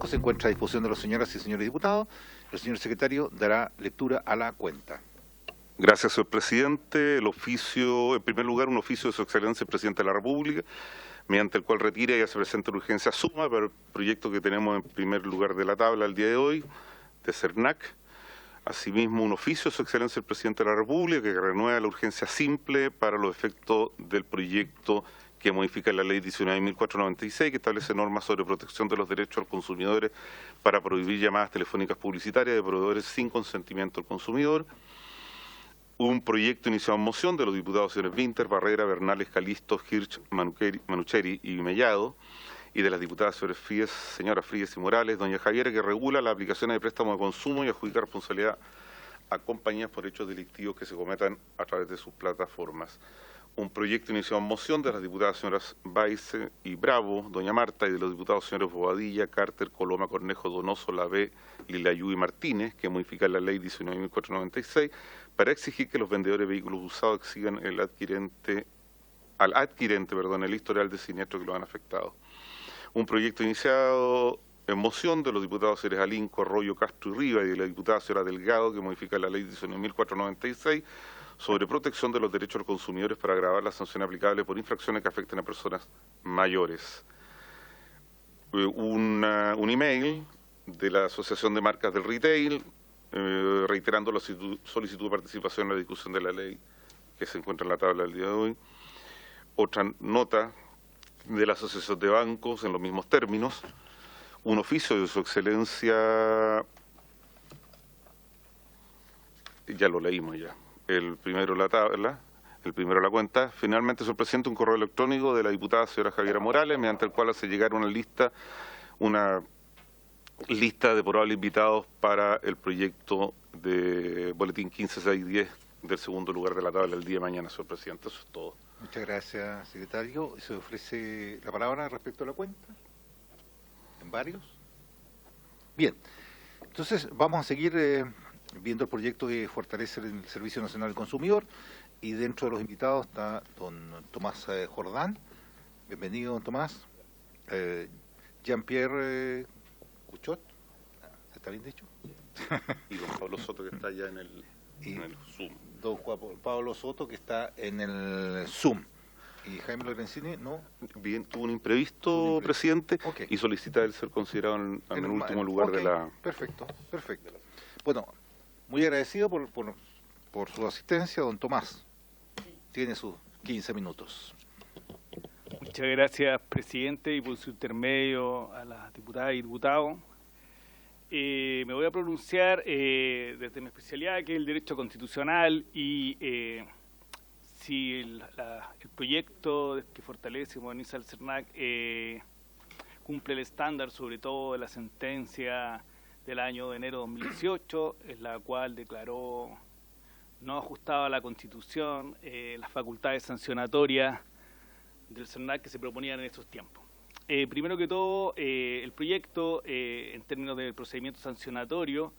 Se encuentra a disposición de las señoras y señores diputados. El señor secretario dará lectura a la cuenta. Gracias, señor presidente. En primer lugar, un oficio de su excelencia el presidente de la República, mediante el cual retira y hace presente la urgencia suma para el proyecto que tenemos en primer lugar de la tabla el día de hoy, de CERNAC. Asimismo, un oficio de su excelencia el presidente de la República que renueva la urgencia simple para los efectos del proyecto que modifica la ley 19.496, que establece normas sobre protección de los derechos de los consumidores para prohibir llamadas telefónicas publicitarias de proveedores sin consentimiento del consumidor. Un proyecto iniciado en moción de los diputados señores Winter, Barrera, Bernales, Calisto, Hirsch, Manucheri y Mellado, y de las diputadas señoras Fríes y Morales, doña Javiera, que regula las aplicaciones de préstamo de consumo y adjudica responsabilidad a compañías por hechos delictivos que se cometan a través de sus plataformas. Un proyecto iniciado en moción de las diputadas señoras Baise y Bravo, doña Marta, y de los diputados señores Bobadilla, Carter, Coloma, Cornejo, Donoso, Lavé, Lilayú y Martínez, que modifica la ley 19.496, para exigir que los vendedores de vehículos usados exijan al adquirente, el historial de siniestro que lo han afectado. Un proyecto iniciado en moción de los diputados señores Alinco, Arroyo, Castro y Riva, y de la diputada señora Delgado, que modifica la ley 19.496, sobre protección de los derechos de los consumidores para agravar las sanciones aplicables por infracciones que afecten a personas mayores. Un email de la Asociación de Marcas del Retail, reiterando la solicitud de participación en la discusión de la ley que se encuentra en la tabla del día de hoy. Otra nota de la Asociación de Bancos en los mismos términos. Un oficio de su excelencia, ya lo leímos ya. El primero la tabla, el primero la cuenta. Finalmente, señor presidente, un correo electrónico de la diputada señora Javiera Morales, mediante el cual hace llegar una lista de probables invitados para el proyecto de boletín 15610 del segundo lugar de la tabla el día de mañana, señor presidente. Eso es todo. Muchas gracias, secretario. ¿Se ofrece la palabra respecto a la cuenta? ¿En varios? Bien. Entonces, vamos a seguir viendo el proyecto de fortalecer el Servicio Nacional del Consumidor, y dentro de los invitados está don Tomás Jordán. Bienvenido, don Tomás. Jean-Pierre Cuchot, ¿está bien dicho? Y don Pablo Soto, que está allá en el Zoom. Don Juan Pablo Soto, que está en el Zoom. ¿Y Jaime Lorenzini no? Bien, tuvo un imprevisto, presidente, okay, y solicita el ser considerado en el último lugar de la... Perfecto, perfecto. Bueno, muy agradecido por su asistencia, don Tomás. Tiene sus 15 minutos. Muchas gracias, presidente, y por su intermedio a las diputadas y diputados. Me voy a pronunciar desde mi especialidad, que es el derecho constitucional, y si el proyecto que fortalece y moderniza el CERNAC cumple el estándar, sobre todo de la sentencia del año de enero de 2018, en la cual declaró no ajustaba a la Constitución las facultades sancionatorias del CERNAC que se proponían en esos tiempos. Primero que todo, el proyecto, en términos del procedimiento sancionatorio,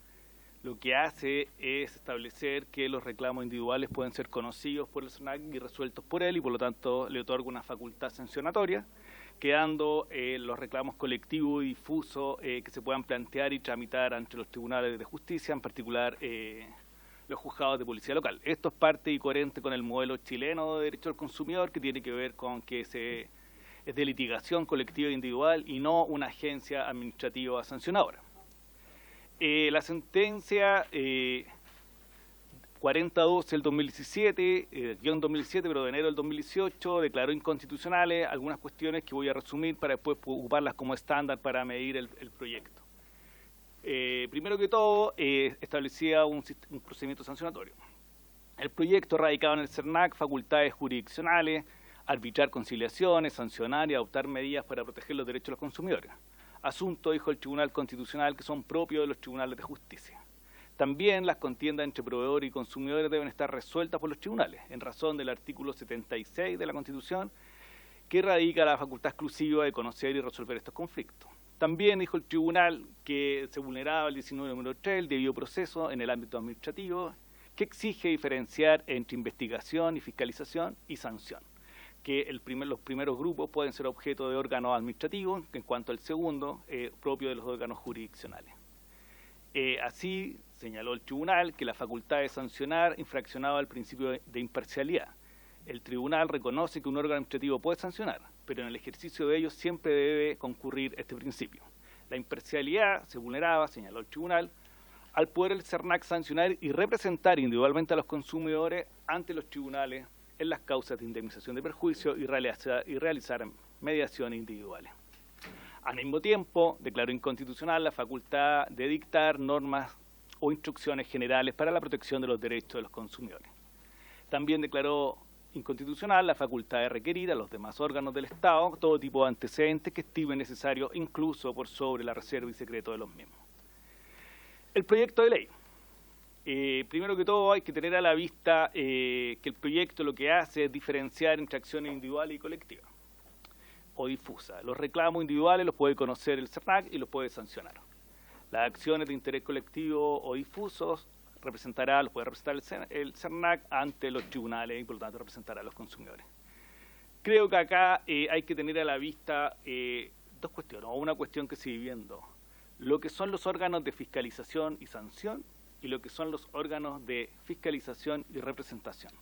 lo que hace es establecer que los reclamos individuales pueden ser conocidos por el CERNAC y resueltos por él, y por lo tanto le otorga una facultad sancionatoria, quedando los reclamos colectivos y difusos que se puedan plantear y tramitar ante los tribunales de justicia, en particular los juzgados de policía local. Esto es parte y coherente con el modelo chileno de derecho al consumidor, que tiene que ver con que es de litigación colectiva e individual y no una agencia administrativa sancionadora. La sentencia 4012 del 2017, guión 2007, pero de enero del 2018, declaró inconstitucionales algunas cuestiones que voy a resumir para después ocuparlas como estándar para medir el proyecto. Primero que todo, establecía un procedimiento sancionatorio. El proyecto radicaba en el CERNAC facultades jurisdiccionales, arbitrar conciliaciones, sancionar y adoptar medidas para proteger los derechos de los consumidores. Asunto, dijo el Tribunal Constitucional, que son propios de los tribunales de justicia. También las contiendas entre proveedores y consumidores deben estar resueltas por los tribunales, en razón del artículo 76 de la Constitución, que radica la facultad exclusiva de conocer y resolver estos conflictos. También dijo el tribunal que se vulneraba el 19 número 3, el debido proceso en el ámbito administrativo, que exige diferenciar entre investigación y fiscalización y sanción, que los primeros grupos pueden ser objeto de órganos administrativos, en cuanto al segundo, propio de los órganos jurisdiccionales. Así señaló el tribunal que la facultad de sancionar infraccionaba el principio de imparcialidad. El tribunal reconoce que un órgano administrativo puede sancionar, pero en el ejercicio de ello siempre debe concurrir este principio. La imparcialidad se vulneraba, señaló el tribunal, al poder el CERNAC sancionar y representar individualmente a los consumidores ante los tribunales en las causas de indemnización de perjuicio y realizar mediaciones individuales. Al mismo tiempo, declaró inconstitucional la facultad de dictar normas o instrucciones generales para la protección de los derechos de los consumidores. También declaró inconstitucional la facultad de requerir a los demás órganos del Estado todo tipo de antecedentes que estimen necesarios, incluso por sobre la reserva y secreto de los mismos. El proyecto de ley. Primero que todo hay que tener a la vista que el proyecto lo que hace es diferenciar entre acciones individuales y colectivas o difusas. Los reclamos individuales los puede conocer el CERNAC y los puede sancionar. Las acciones de interés colectivo o difusos los puede representar el CERNAC ante los tribunales y por lo tanto representará a los consumidores. Creo que acá hay que tener a la vista dos cuestiones, o una cuestión que se sigue viendo. Lo que son los órganos de fiscalización y sanción y lo que son los órganos de fiscalización y representación.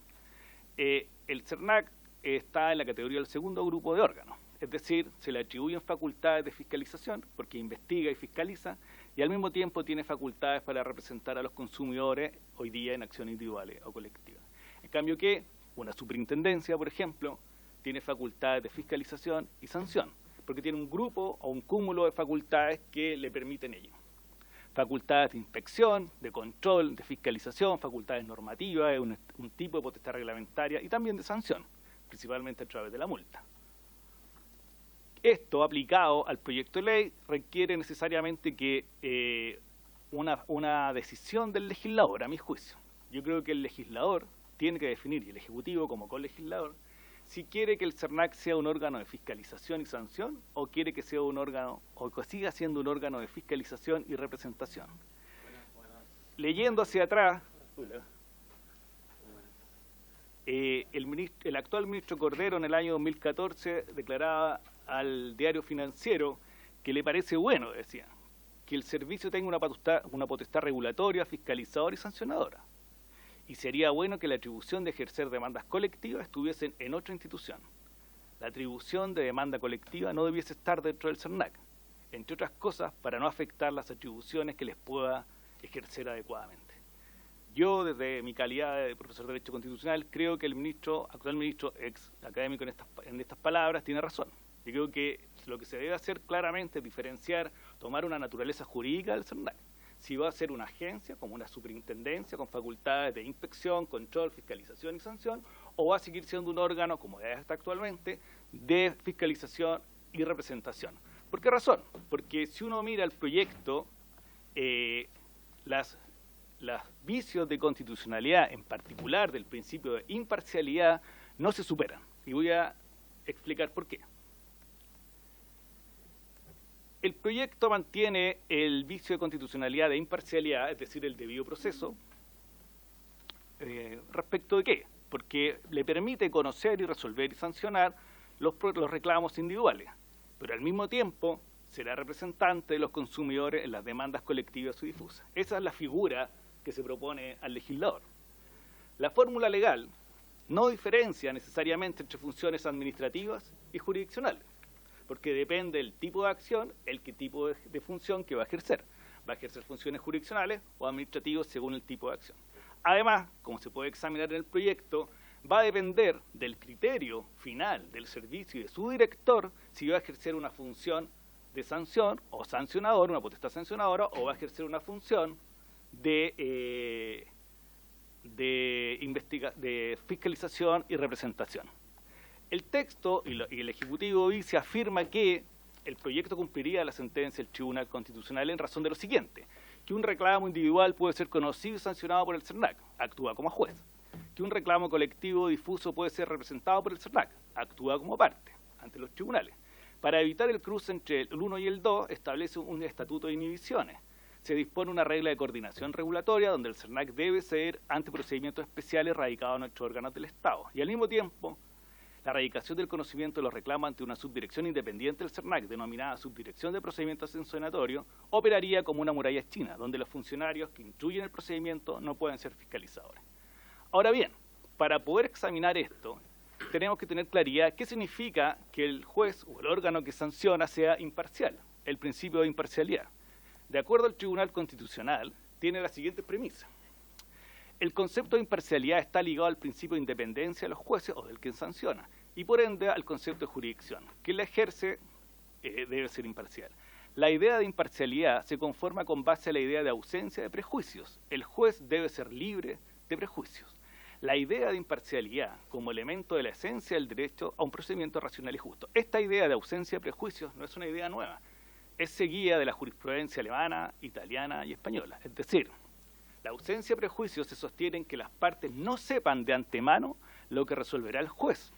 El CERNAC está en la categoría del segundo grupo de órganos, es decir, se le atribuyen facultades de fiscalización porque investiga y fiscaliza y al mismo tiempo tiene facultades para representar a los consumidores hoy día en acciones individuales o colectivas. En cambio que una superintendencia, por ejemplo, tiene facultades de fiscalización y sanción, porque tiene un grupo o un cúmulo de facultades que le permiten ello. Facultades de inspección, de control, de fiscalización, facultades normativas, un tipo de potestad reglamentaria y también de sanción, principalmente a través de la multa. Esto, aplicado al proyecto de ley, requiere necesariamente que una decisión del legislador, a mi juicio. Yo creo que el legislador tiene que definir, y el Ejecutivo como colegislador, si quiere que el CERNAC sea un órgano de fiscalización y sanción o quiere que sea un órgano, o que siga siendo un órgano de fiscalización y representación. Leyendo hacia atrás, el actual ministro Cordero en el año 2014 declaraba al diario Financiero que le parece bueno, decía, que el servicio tenga una potestad regulatoria, fiscalizadora y sancionadora. Y sería bueno que la atribución de ejercer demandas colectivas estuviese en otra institución. La atribución de demanda colectiva no debiese estar dentro del CERNAC, entre otras cosas para no afectar las atribuciones que les pueda ejercer adecuadamente. Yo, desde mi calidad de profesor de Derecho Constitucional, creo que el actual ministro, ex académico en estas palabras, tiene razón. Yo creo que lo que se debe hacer claramente es diferenciar, tomar una naturaleza jurídica del CERNAC. Si va a ser una agencia, como una superintendencia, con facultades de inspección, control, fiscalización y sanción, o va a seguir siendo un órgano, como ya está actualmente, de fiscalización y representación. ¿Por qué razón? Porque si uno mira el proyecto, los vicios de constitucionalidad, en particular del principio de imparcialidad, no se superan. Y voy a explicar por qué. El proyecto mantiene el vicio de constitucionalidad de imparcialidad, es decir, el debido proceso, ¿respecto de qué? Porque le permite conocer y resolver y sancionar los reclamos individuales, pero al mismo tiempo será representante de los consumidores en las demandas colectivas o difusas. Esa es la figura que se propone al legislador. La fórmula legal no diferencia necesariamente entre funciones administrativas y jurisdiccionales, porque depende del tipo de acción, el tipo de función que va a ejercer. Va a ejercer funciones jurisdiccionales o administrativas según el tipo de acción. Además, como se puede examinar en el proyecto, va a depender del criterio final del servicio y de su director si va a ejercer una función de sanción o sancionador, una potestad sancionadora, o va a ejercer una función de fiscalización y representación. El texto y el Ejecutivo se afirma que el proyecto cumpliría la sentencia del Tribunal Constitucional en razón de lo siguiente: que un reclamo individual puede ser conocido y sancionado por el CERNAC, actúa como juez; que un reclamo colectivo difuso puede ser representado por el CERNAC, actúa como parte ante los tribunales; Para evitar el cruce entre el 1 y el 2, establece un estatuto de inhibiciones. Se dispone una regla de coordinación regulatoria donde el CERNAC debe ceder ante procedimientos especiales radicados en nuestros órganos del Estado. Y al mismo tiempo, la radicación del conocimiento de los reclamos ante una subdirección independiente del CERNAC, denominada Subdirección de Procedimientos Sancionatorios, operaría como una muralla china, donde los funcionarios que instruyen el procedimiento no pueden ser fiscalizadores. Ahora bien, para poder examinar esto, tenemos que tener claridad qué significa que el juez o el órgano que sanciona sea imparcial, el principio de imparcialidad. De acuerdo al Tribunal Constitucional, tiene la siguiente premisa. El concepto de imparcialidad está ligado al principio de independencia de los jueces o del que sanciona, y por ende al concepto de jurisdicción. Quien la ejerce debe ser imparcial. La idea de imparcialidad se conforma con base a la idea de ausencia de prejuicios. El juez debe ser libre de prejuicios. La idea de imparcialidad como elemento de la esencia del derecho a un procedimiento racional y justo. Esta idea de ausencia de prejuicios no es una idea nueva. Es seguida de la jurisprudencia alemana, italiana y española. Es decir, la ausencia de prejuicios se sostiene en que las partes no sepan de antemano lo que resolverá el juez.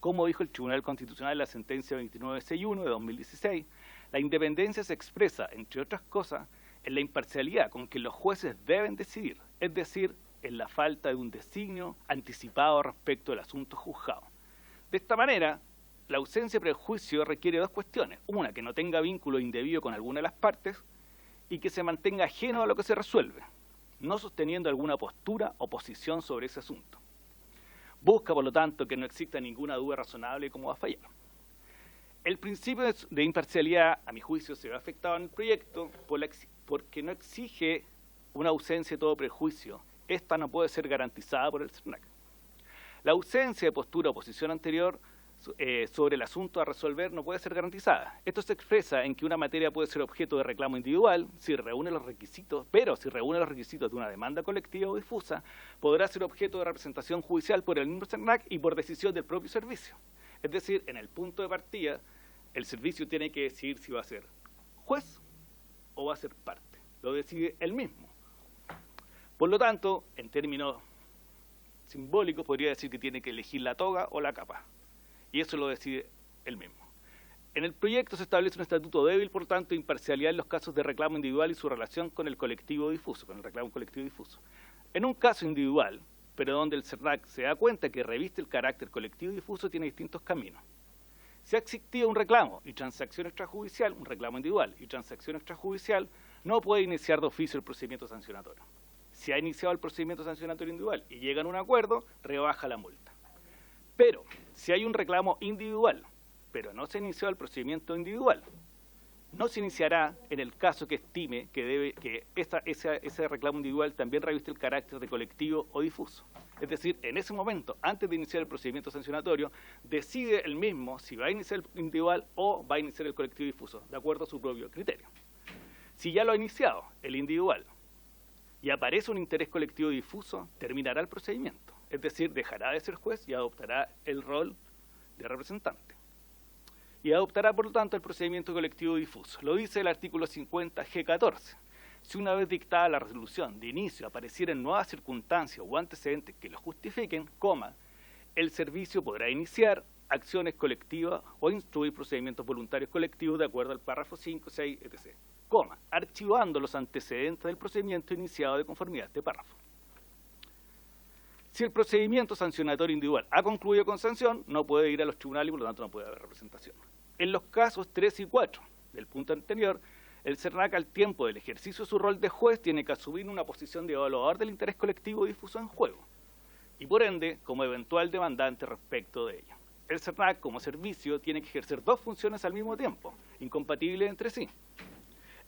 Como dijo el Tribunal Constitucional en la sentencia 2961 de 2016, la independencia se expresa, entre otras cosas, en la imparcialidad con que los jueces deben decidir, es decir, en la falta de un designio anticipado respecto del asunto juzgado. De esta manera, la ausencia de prejuicio requiere dos cuestiones. Una, que no tenga vínculo indebido con alguna de las partes y que se mantenga ajeno a lo que se resuelve, no sosteniendo alguna postura o posición sobre ese asunto. Busca, por lo tanto, que no exista ninguna duda razonable de cómo va a fallar. El principio de imparcialidad, a mi juicio, se ve afectado en el proyecto porque no exige una ausencia de todo prejuicio. Esta no puede ser garantizada por el CERNAC. La ausencia de postura o posición anterior sobre el asunto a resolver no puede ser garantizada. Esto se expresa en que una materia puede ser objeto de reclamo individual si reúne los requisitos, pero si reúne los requisitos de una demanda colectiva o difusa, podrá ser objeto de representación judicial por el mismo CERNAC y por decisión del propio servicio. Es decir, en el punto de partida, el servicio tiene que decidir si va a ser juez o va a ser parte. Lo decide él mismo. Por lo tanto, en términos simbólicos, podría decir que tiene que elegir la toga o la capa. Y eso lo decide él mismo. En el proyecto se establece un estatuto débil, por tanto, de imparcialidad en los casos de reclamo individual y su relación con el colectivo difuso, con el reclamo colectivo difuso. En un caso individual, pero donde el CERNAC se da cuenta que reviste el carácter colectivo difuso, tiene distintos caminos. Si ha existido un reclamo y transacción extrajudicial, un reclamo individual y transacción extrajudicial, no puede iniciar de oficio el procedimiento sancionatorio. Si ha iniciado el procedimiento sancionatorio individual y llegan a un acuerdo, rebaja la multa. Pero, si hay un reclamo individual, pero no se ha iniciado el procedimiento individual, no se iniciará en el caso que estime que ese reclamo individual también reviste el carácter de colectivo o difuso. Es decir, en ese momento, antes de iniciar el procedimiento sancionatorio, decide él mismo si va a iniciar el individual o va a iniciar el colectivo difuso, de acuerdo a su propio criterio. Si ya lo ha iniciado, el individual, y aparece un interés colectivo difuso, terminará el procedimiento. Es decir, dejará de ser juez y adoptará el rol de representante. Y adoptará, por lo tanto, el procedimiento colectivo difuso. Lo dice el artículo 50 G14. Si una vez dictada la resolución de inicio aparecieran nuevas circunstancias o antecedentes que lo justifiquen, el servicio podrá iniciar acciones colectivas o instruir procedimientos voluntarios colectivos de acuerdo al párrafo 5, 6, etc., archivando los antecedentes del procedimiento iniciado de conformidad a este párrafo. Si el procedimiento sancionatorio individual ha concluido con sanción, no puede ir a los tribunales y por lo tanto no puede haber representación. En los casos 3 y 4 del punto anterior, el CERNAC al tiempo del ejercicio de su rol de juez tiene que asumir una posición de evaluador del interés colectivo difuso en juego y por ende como eventual demandante respecto de ello. El CERNAC como servicio tiene que ejercer dos funciones al mismo tiempo, incompatibles entre sí.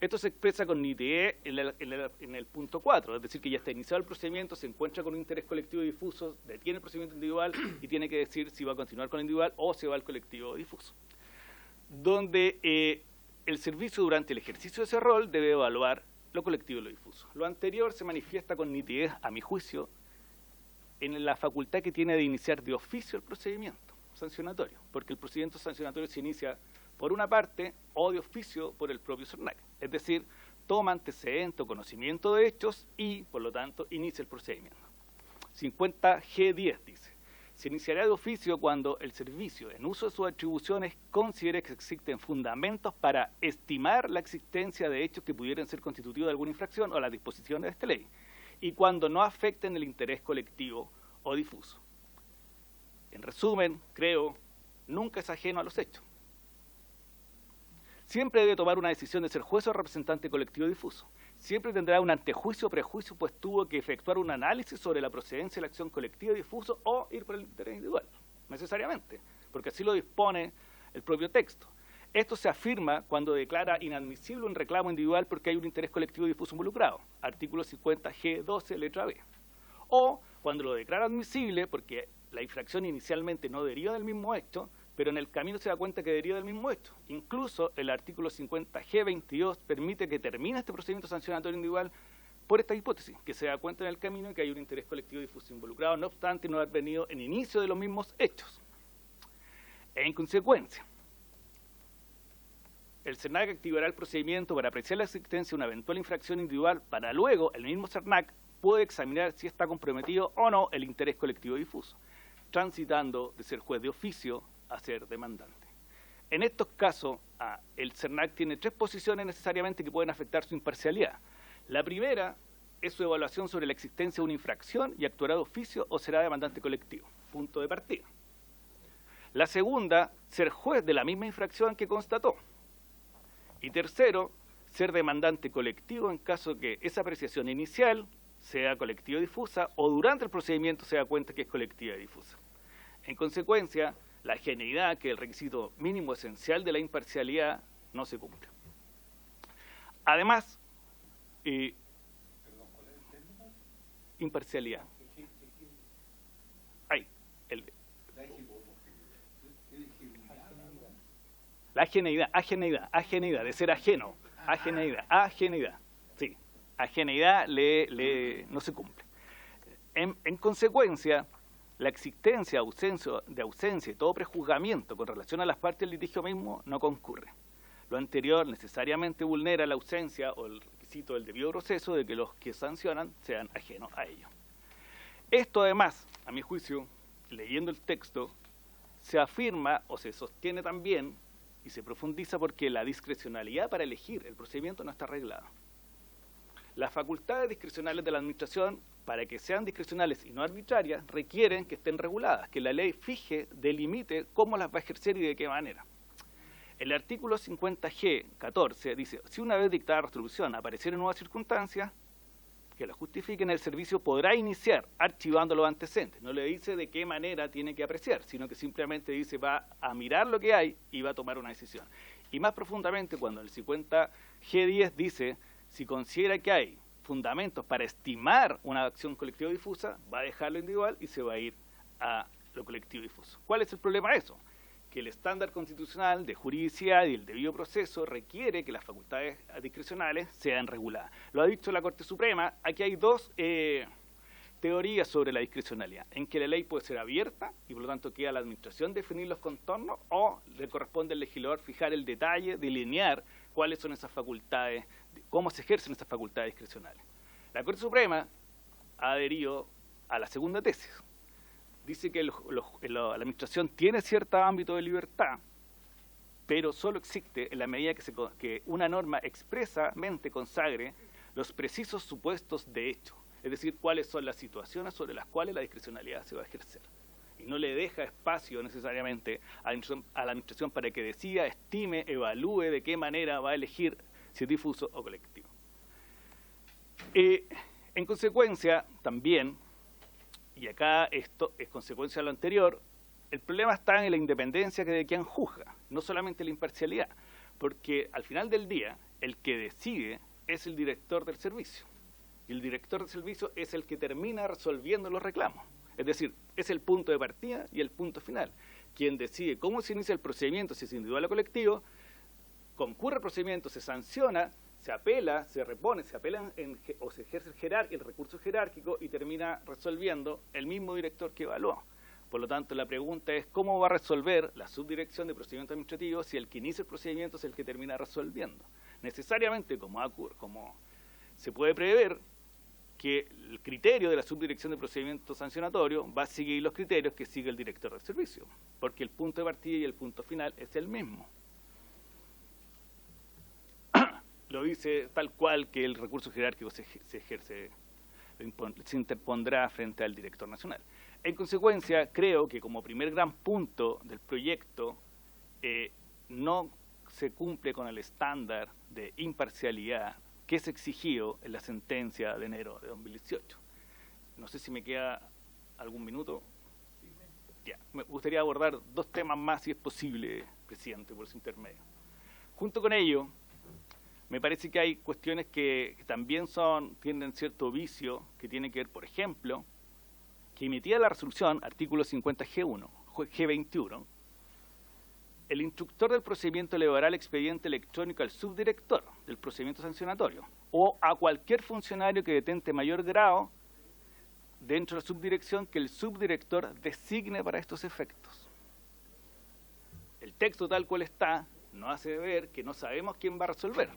Esto se expresa con nitidez en el punto 4, es decir, que ya está iniciado el procedimiento, se encuentra con un interés colectivo difuso, detiene el procedimiento individual y tiene que decir si va a continuar con el individual o se va al colectivo difuso. Donde el servicio durante el ejercicio de ese rol debe evaluar lo colectivo y lo difuso. Lo anterior se manifiesta con nitidez, a mi juicio, en la facultad que tiene de iniciar de oficio el procedimiento sancionatorio, porque el procedimiento sancionatorio se inicia por una parte o de oficio por el propio CERNAC. Es decir, toma antecedente o conocimiento de hechos y, por lo tanto, inicia el procedimiento. 50G10 dice, se iniciará de oficio cuando el servicio, en uso de sus atribuciones, considere que existen fundamentos para estimar la existencia de hechos que pudieran ser constitutivos de alguna infracción o las disposiciones de esta ley, y cuando no afecten el interés colectivo o difuso. En resumen, creo, nunca es ajeno a los hechos. Siempre debe tomar una decisión de ser juez o representante colectivo difuso. Siempre tendrá un antejuicio o prejuicio, pues tuvo que efectuar un análisis sobre la procedencia de la acción colectiva difuso o ir por el interés individual, necesariamente, porque así lo dispone el propio texto. Esto se afirma cuando declara inadmisible un reclamo individual porque hay un interés colectivo difuso involucrado, artículo 50G12, letra B. O cuando lo declara admisible porque la infracción inicialmente no deriva del mismo hecho, pero en el camino se da cuenta que deriva del mismo hecho. Incluso el artículo 50G22 permite que termine este procedimiento sancionatorio individual por esta hipótesis, que se da cuenta en el camino que hay un interés colectivo difuso involucrado, no obstante no haber venido en inicio de los mismos hechos. En consecuencia, el CERNAC activará el procedimiento para apreciar la existencia de una eventual infracción individual para luego el mismo CERNAC puede examinar si está comprometido o no el interés colectivo difuso, transitando de ser juez de oficio a ser demandante. En estos casos, el CERNAC tiene tres posiciones necesariamente que pueden afectar su imparcialidad. La primera es su evaluación sobre la existencia de una infracción y actuará de oficio o será demandante colectivo, punto de partida. La segunda, ser juez de la misma infracción que constató. Y tercero, ser demandante colectivo en caso que esa apreciación inicial sea colectiva difusa o durante el procedimiento se da cuenta que es colectiva difusa. En consecuencia, la genuinidad, que es el requisito mínimo esencial de la imparcialidad, no se cumple. Además, imparcialidad. La ageneidad, de ser ajeno. Ageneidad. Sí, ageneidad no se cumple. En consecuencia, la existencia de ausencia y todo prejuzgamiento con relación a las partes del litigio mismo no concurre. Lo anterior necesariamente vulnera la ausencia o el requisito del debido proceso de que los que sancionan sean ajenos a ello. Esto además, a mi juicio, leyendo el texto, se afirma o se sostiene también y se profundiza porque la discrecionalidad para elegir el procedimiento no está arreglada. Las facultades discrecionales de la Administración, para que sean discrecionales y no arbitrarias, requieren que estén reguladas, que la ley fije, delimite cómo las va a ejercer y de qué manera. El artículo 50G14 dice, si una vez dictada resolución aparecieren nuevas circunstancias que la justifiquen, el servicio podrá iniciar archivando los antecedentes. No le dice de qué manera tiene que apreciar, sino que simplemente dice va a mirar lo que hay y va a tomar una decisión. Y más profundamente, cuando el 50G10 dice, si considera que hay fundamentos para estimar una acción colectiva difusa, va a dejar lo individual y se va a ir a lo colectivo difuso. ¿Cuál es el problema de eso? Que el estándar constitucional de juridicidad y el debido proceso requiere que las facultades discrecionales sean reguladas. Lo ha dicho la Corte Suprema. Aquí hay dos teorías sobre la discrecionalidad, en que la ley puede ser abierta y por lo tanto queda a la Administración definir los contornos, o le corresponde al legislador fijar el detalle, delinear cuáles son esas facultades, cómo se ejercen esas facultades discrecionales. La Corte Suprema ha adherido a la segunda tesis. Dice que la Administración tiene cierto ámbito de libertad, pero solo existe en la medida que una norma expresamente consagre los precisos supuestos de hecho, es decir, cuáles son las situaciones sobre las cuales la discrecionalidad se va a ejercer. Y no le deja espacio necesariamente a la Administración para que decida, estime, evalúe de qué manera va a elegir si es difuso o colectivo. En consecuencia, también, y acá esto es consecuencia de lo anterior, el problema está en la independencia de quien juzga, no solamente la imparcialidad, porque al final del día el que decide es el director del servicio, y el director del servicio es el que termina resolviendo los reclamos, es decir, es el punto de partida y el punto final. Quien decide cómo se inicia el procedimiento, si es individual o colectivo, concurre el procedimiento, se sanciona, se apela, se repone, se apela o se ejerce el recurso jerárquico y termina resolviendo el mismo director que evaluó. Por lo tanto, la pregunta es cómo va a resolver la subdirección de procedimiento administrativo si el que inicia el procedimiento es el que termina resolviendo. Necesariamente, como se puede prever, que el criterio de la subdirección de procedimiento sancionatorio va a seguir los criterios que sigue el director del servicio, porque el punto de partida y el punto final es el mismo. Lo dice tal cual que el recurso jerárquico se ejerce, se interpondrá frente al director nacional. En consecuencia, creo que como primer gran punto del proyecto no se cumple con el estándar de imparcialidad que es exigido en la sentencia de enero de 2018. No sé si me queda algún minuto. Ya, me gustaría abordar dos temas más, si es posible, presidente, por su intermedio. Junto con ello, me parece que hay cuestiones que también tienen cierto vicio, que tiene que ver, por ejemplo, que emitida la resolución, artículo 50G1, G21, el instructor del procedimiento elevará el expediente electrónico al subdirector del procedimiento sancionatorio o a cualquier funcionario que detente mayor grado dentro de la subdirección que el subdirector designe para estos efectos. El texto tal cual está nos hace ver que no sabemos quién va a resolver.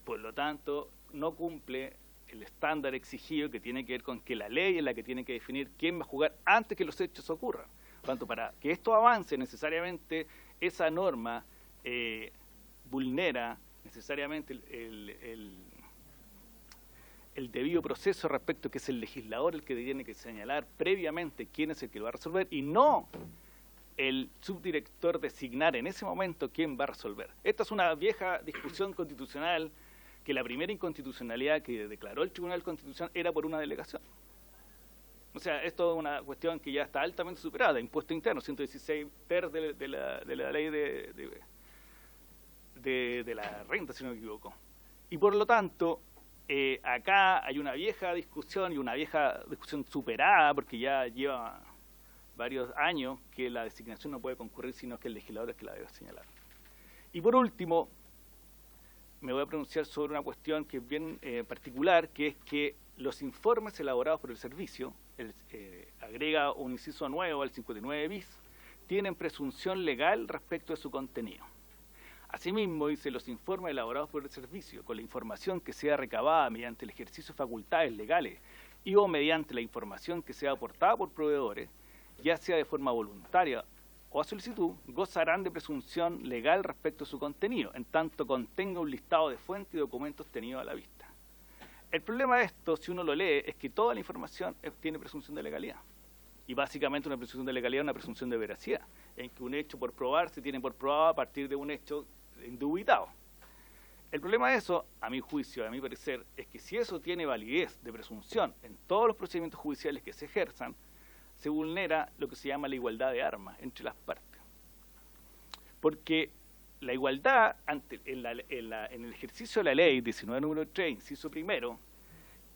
Por lo tanto, no cumple el estándar exigido que tiene que ver con que la ley es la que tiene que definir quién va a jugar antes que los hechos ocurran. Por tanto, para que esto avance, necesariamente esa norma vulnera necesariamente el debido proceso respecto a que es el legislador el que tiene que señalar previamente quién es el que lo va a resolver y no el subdirector designar en ese momento quién va a resolver. Esta es una vieja discusión constitucional que la primera inconstitucionalidad que declaró el Tribunal Constitucional era por una delegación. O sea, esto es una cuestión que ya está altamente superada, impuesto interno, 116 ter de la ley de la renta, si no me equivoco. Y por lo tanto, acá hay una vieja discusión y una vieja discusión superada, porque ya lleva varios años que la designación no puede concurrir, sino que el legislador es que la debe señalar. Y por último, me voy a pronunciar sobre una cuestión que es bien particular, que es que los informes elaborados por el servicio, agrega un inciso nuevo al 59 bis, tienen presunción legal respecto de su contenido. Asimismo, dice, los informes elaborados por el servicio, con la información que sea recabada mediante el ejercicio de facultades legales y o mediante la información que sea aportada por proveedores, ya sea de forma voluntaria o a solicitud, gozarán de presunción legal respecto a su contenido, en tanto contenga un listado de fuentes y documentos tenidos a la vista. El problema de esto, si uno lo lee, es que toda la información tiene presunción de legalidad. Y básicamente una presunción de legalidad es una presunción de veracidad, en que un hecho por probar se tiene por probado a partir de un hecho indubitado. El problema de eso, a mi juicio, a mi parecer, es que si eso tiene validez de presunción en todos los procedimientos judiciales que se ejerzan, se vulnera lo que se llama la igualdad de armas entre las partes. Porque la igualdad en el ejercicio de la ley 19 número 3, inciso primero,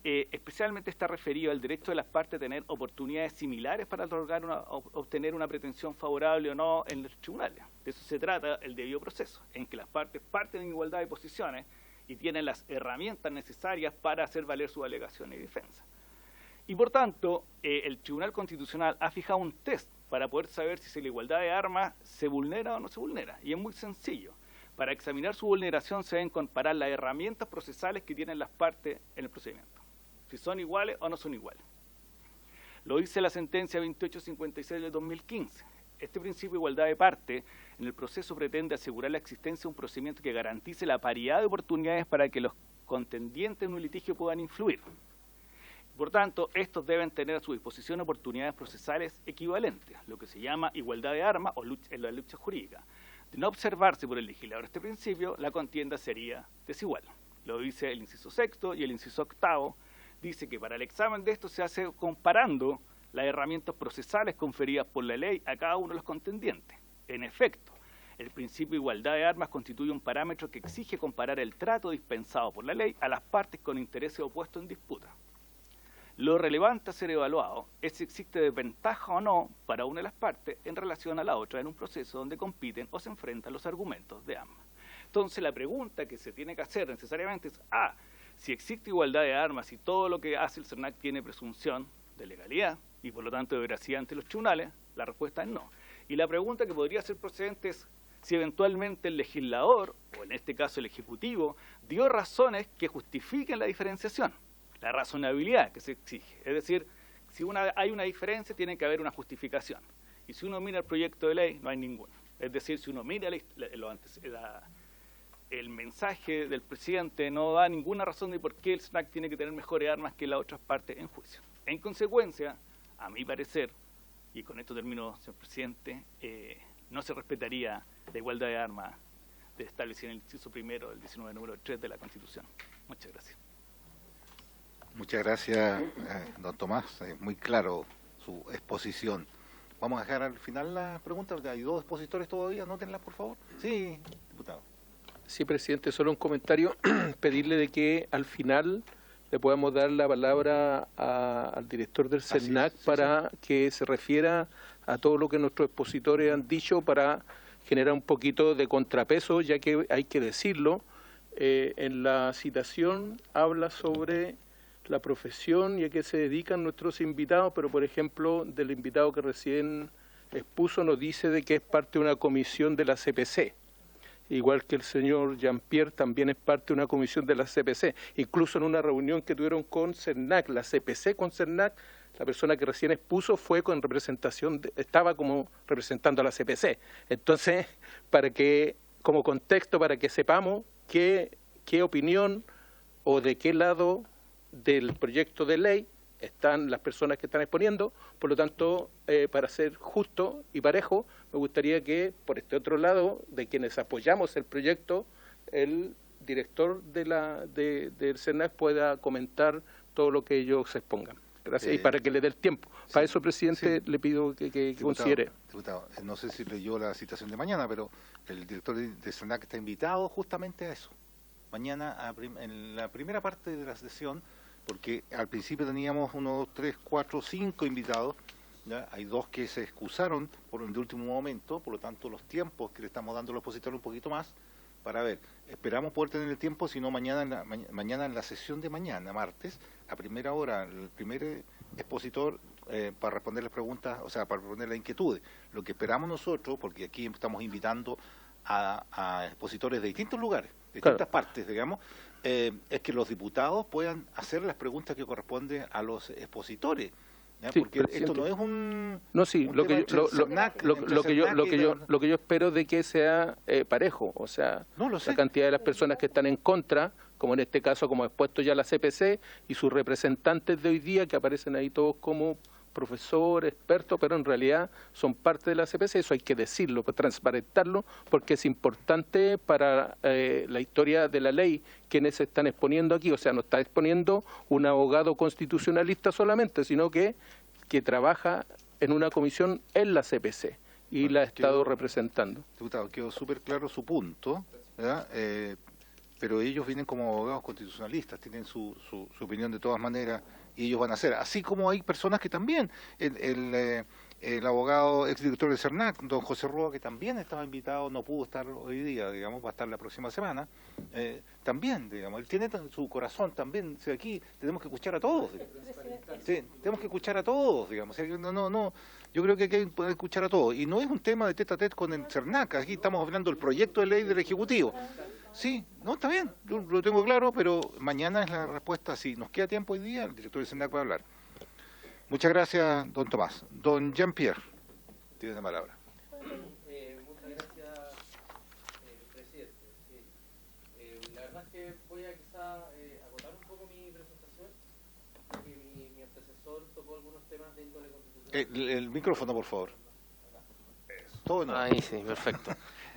especialmente está referido al derecho de las partes a tener oportunidades similares para obtener una pretensión favorable o no en los tribunales. De eso se trata el debido proceso, en que las partes parten en igualdad de posiciones y tienen las herramientas necesarias para hacer valer sus alegaciones y defensa. Y por tanto, el Tribunal Constitucional ha fijado un test para poder saber si la igualdad de armas se vulnera o no se vulnera. Y es muy sencillo. Para examinar su vulneración se deben comparar las herramientas procesales que tienen las partes en el procedimiento. Si son iguales o no son iguales. Lo dice la sentencia 2856 del 2015. Este principio de igualdad de parte en el proceso pretende asegurar la existencia de un procedimiento que garantice la paridad de oportunidades para que los contendientes en un litigio puedan influir. Por tanto, estos deben tener a su disposición oportunidades procesales equivalentes, lo que se llama igualdad de armas o en la lucha jurídica. De no observarse por el legislador este principio, la contienda sería desigual. Lo dice el inciso sexto y el inciso octavo. Dice que para el examen de esto se hace comparando las herramientas procesales conferidas por la ley a cada uno de los contendientes. En efecto, el principio de igualdad de armas constituye un parámetro que exige comparar el trato dispensado por la ley a las partes con intereses opuestos en disputa. Lo relevante a ser evaluado es si existe desventaja o no para una de las partes en relación a la otra en un proceso donde compiten o se enfrentan los argumentos de ambas. Entonces la pregunta que se tiene que hacer necesariamente es si existe igualdad de armas y todo lo que hace el CERNAC tiene presunción de legalidad y por lo tanto de veracidad ante los tribunales, la respuesta es no. Y la pregunta que podría ser procedente es si eventualmente el legislador, o en este caso el Ejecutivo, dio razones que justifiquen la diferenciación. la razonabilidad que se exige. Es decir, si hay una diferencia, tiene que haber una justificación. Y si uno mira el proyecto de ley, no hay ninguna. Es decir, si uno mira el mensaje del presidente, no da ninguna razón de por qué el SNAC tiene que tener mejores armas que las otras partes en juicio. En consecuencia, a mi parecer, y con esto termino, señor presidente, no se respetaría la igualdad de armas establecida en el inciso primero del 19 número 3 de la Constitución. Muchas gracias. Muchas gracias, don Tomás. Muy claro su exposición. Vamos a dejar al final las preguntas. Hay dos expositores todavía, anótenlas, por favor. Sí, diputado. Sí, presidente, solo un comentario. Pedirle de que al final le podamos dar la palabra al director del CERNAC para que se refiera a todo lo que nuestros expositores han dicho para generar un poquito de contrapeso, ya que hay que decirlo. En la citación habla sobre la profesión y a qué se dedican nuestros invitados, pero por ejemplo del invitado que recién expuso nos dice de que es parte de una comisión de la CPC, igual que el señor Jean-Pierre también es parte de una comisión de la CPC, incluso en una reunión que tuvieron con CERNAC, la CPC con CERNAC, la persona que recién expuso fue con representación, estaba como representando a la CPC. Entonces, para que, como contexto, para que sepamos qué opinión o de qué lado del proyecto de ley están las personas que están exponiendo, por lo tanto, para ser justo y parejo, me gustaría que, por este otro lado, de quienes apoyamos el proyecto, el director del CERNAC pueda comentar todo lo que ellos expongan. Gracias, y para que le dé el tiempo. Sí, para eso, presidente, le pido que diputado, considere. Diputado, no sé si leyó la citación de mañana, pero el director de CERNAC está invitado justamente a eso. Mañana, en la primera parte de la sesión, porque al principio teníamos 1, 2, 3, 4, 5 invitados, ¿ya? Hay 2 que se excusaron de último momento, por lo tanto los tiempos que le estamos dando a los expositores un poquito más, para ver, esperamos poder tener el tiempo, si no mañana en la sesión de mañana, martes, a primera hora, el primer expositor para responder las preguntas, o sea, para responder las inquietudes. Lo que esperamos nosotros, porque aquí estamos invitando a expositores de distintos lugares, de distintas partes, digamos, es que los diputados puedan hacer las preguntas que corresponden a los expositores. ¿Ya? Sí, porque esto no es un... No, sí, lo que yo espero es de que sea parejo, o sea, la cantidad de las personas que están en contra, como en este caso, como expuesto ya la CPC, y sus representantes de hoy día, que aparecen ahí todos como profesores, expertos, pero en realidad son parte de la CPC, eso hay que decirlo, transparentarlo, porque es importante para la historia de la ley quienes se están exponiendo aquí, o sea, no está exponiendo un abogado constitucionalista solamente, sino que trabaja en una comisión en la CPC y la ha estado representando. Diputado, quedó súper claro su punto, ¿verdad? Pero ellos vienen como abogados constitucionalistas, tienen su opinión de todas maneras, y ellos van a hacer. Así como hay personas que también, el abogado exdirector de CERNAC, don José Roa, que también estaba invitado, no pudo estar hoy día, digamos, va a estar la próxima semana, también, digamos, él tiene su corazón también, o sea, aquí tenemos que escuchar a todos. Sí, tenemos que escuchar a todos, digamos, yo creo que hay que poder escuchar a todos, y no es un tema de tete a tete con el CERNAC, aquí estamos hablando del proyecto de ley del Ejecutivo. Sí, no, está bien, yo lo tengo claro, pero mañana es la respuesta, si nos queda tiempo hoy día, el director del CERNAC va a hablar. Muchas gracias, don Tomás. Don Jean-Pierre, tiene la palabra. Muchas gracias, presidente. Sí. La verdad es que voy a quizá agotar un poco mi presentación, porque mi antecesor tocó algunos temas de índole constitucional. El micrófono, por favor. Todo no. Ahí sí, perfecto.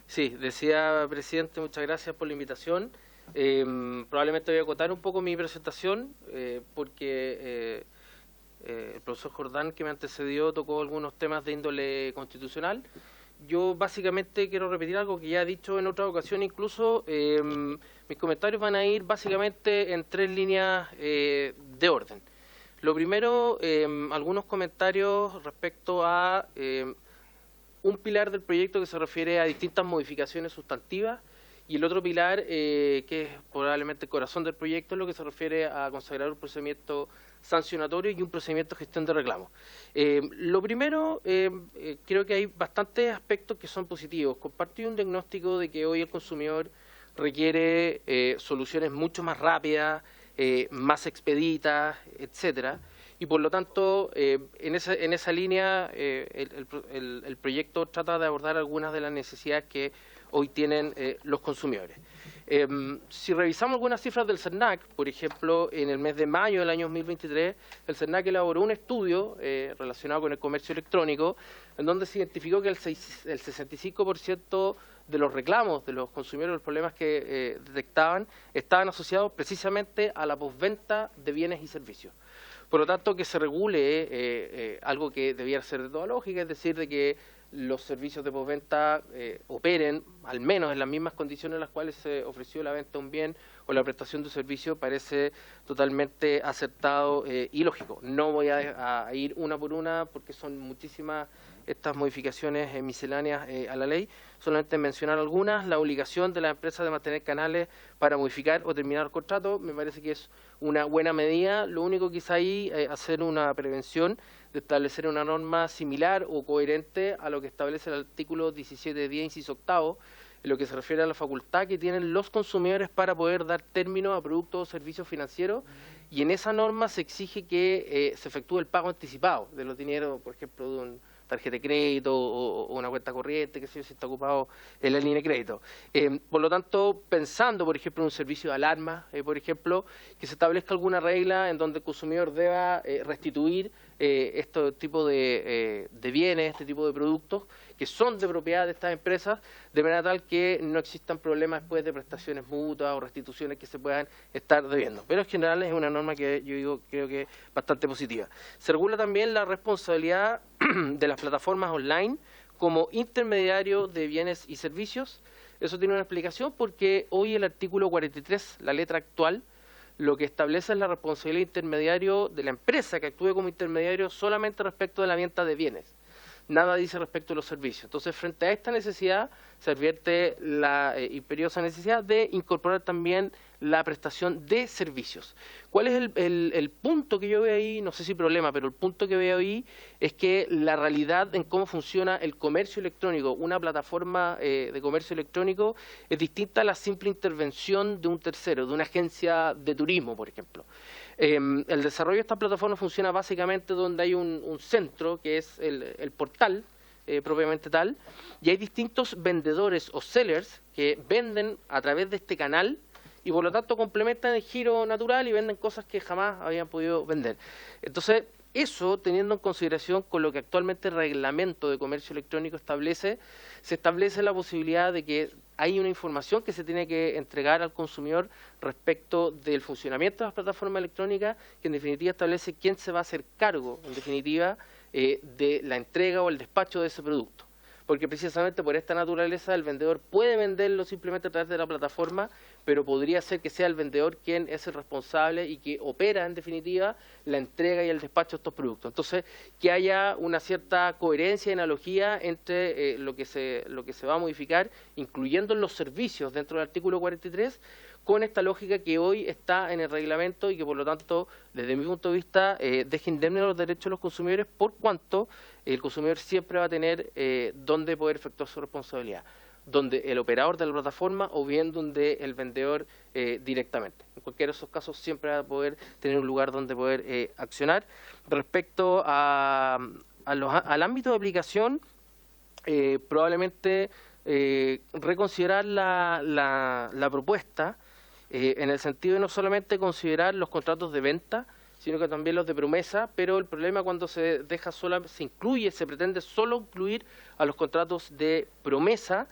Sí, decía, presidente, muchas gracias por la invitación. Probablemente voy a acotar un poco mi presentación, porque el profesor Jordán, que me antecedió, tocó algunos temas de índole constitucional. Yo básicamente quiero repetir algo que ya he dicho en otra ocasión, incluso mis comentarios van a ir básicamente en 3 líneas de orden. Lo primero, algunos comentarios respecto a un pilar del proyecto que se refiere a distintas modificaciones sustantivas, y el otro pilar, que es probablemente el corazón del proyecto, es lo que se refiere a consagrar un procedimiento sancionatorio y un procedimiento de gestión de reclamos. Lo primero, creo que hay bastantes aspectos que son positivos. Compartí un diagnóstico de que hoy el consumidor requiere soluciones mucho más rápidas, más expeditas, etcétera. Y por lo tanto, en esa línea, el proyecto trata de abordar algunas de las necesidades que hoy tienen los consumidores. Si revisamos algunas cifras del CERNAC, por ejemplo, en el mes de mayo del año 2023, el CERNAC elaboró un estudio relacionado con el comercio electrónico, en donde se identificó que el 65% de los reclamos de los consumidores, los problemas que detectaban, estaban asociados precisamente a la postventa de bienes y servicios. Por lo tanto, que se regule algo que debiera ser de toda lógica, es decir, de que los servicios de postventa operen al menos en las mismas condiciones en las cuales se ofreció la venta de un bien o la prestación de un servicio, parece totalmente acertado y lógico. No voy a ir una por una porque son muchísimas estas modificaciones misceláneas a la ley, solamente mencionar algunas. La obligación de las empresas de mantener canales para modificar o terminar el contrato, me parece que es una buena medida. Lo único quizá ahí hacer una prevención de establecer una norma similar o coherente a lo que establece el artículo 17.10, inciso octavo, en lo que se refiere a la facultad que tienen los consumidores para poder dar término a productos o servicios financieros, y en esa norma se exige que se efectúe el pago anticipado de los dineros, por ejemplo, de un tarjeta de crédito o una cuenta corriente, que sé yo, si está ocupado en la línea de crédito. Por lo tanto, pensando, por ejemplo, en un servicio de alarma, por ejemplo, que se establezca alguna regla en donde el consumidor deba restituir este tipo de bienes, este tipo de productos que son de propiedad de estas empresas, de manera tal que no existan problemas después de prestaciones mutuas o restituciones que se puedan estar debiendo. Pero en general es una norma que yo digo, creo que es bastante positiva. Se regula también la responsabilidad de las plataformas online como intermediario de bienes y servicios. Eso tiene una explicación porque hoy el artículo 43, la letra actual, lo que establece es la responsabilidad intermediario de la empresa que actúe como intermediario solamente respecto de la venta de bienes. Nada dice respecto a los servicios. Entonces, frente a esta necesidad, se advierte la imperiosa necesidad de incorporar también la prestación de servicios. ¿Cuál es el punto que yo veo ahí? No sé si problema, pero el punto que veo ahí es que la realidad en cómo funciona el comercio electrónico, una plataforma de comercio electrónico, es distinta a la simple intervención de un tercero, de una agencia de turismo, por ejemplo. El desarrollo de esta plataforma funciona básicamente donde hay un centro, que es el portal propiamente tal, y hay distintos vendedores o sellers que venden a través de este canal y por lo tanto complementan el giro natural y venden cosas que jamás habían podido vender. Entonces, eso, teniendo en consideración con lo que actualmente el reglamento de comercio electrónico establece, se establece la posibilidad de que hay una información que se tiene que entregar al consumidor respecto del funcionamiento de las plataformas electrónicas, que en definitiva establece quién se va a hacer cargo, en definitiva, de la entrega o el despacho de ese producto. Porque precisamente por esta naturaleza el vendedor puede venderlo simplemente a través de la plataforma, pero podría ser que sea el vendedor quien es el responsable y que opera en definitiva la entrega y el despacho de estos productos. Entonces, que haya una cierta coherencia y analogía entre lo que se va a modificar, incluyendo los servicios dentro del artículo 43, con esta lógica que hoy está en el reglamento y que por lo tanto, desde mi punto de vista, deja indemnes los derechos de los consumidores, por cuanto el consumidor siempre va a tener donde poder efectuar su responsabilidad, donde el operador de la plataforma o bien donde el vendedor directamente. En cualquiera de esos casos siempre va a poder tener un lugar donde poder accionar. Respecto al ámbito de aplicación, probablemente reconsiderar la propuesta, en el sentido de no solamente considerar los contratos de venta, sino que también los de promesa, pero el problema cuando se pretende solo incluir a los contratos de promesa,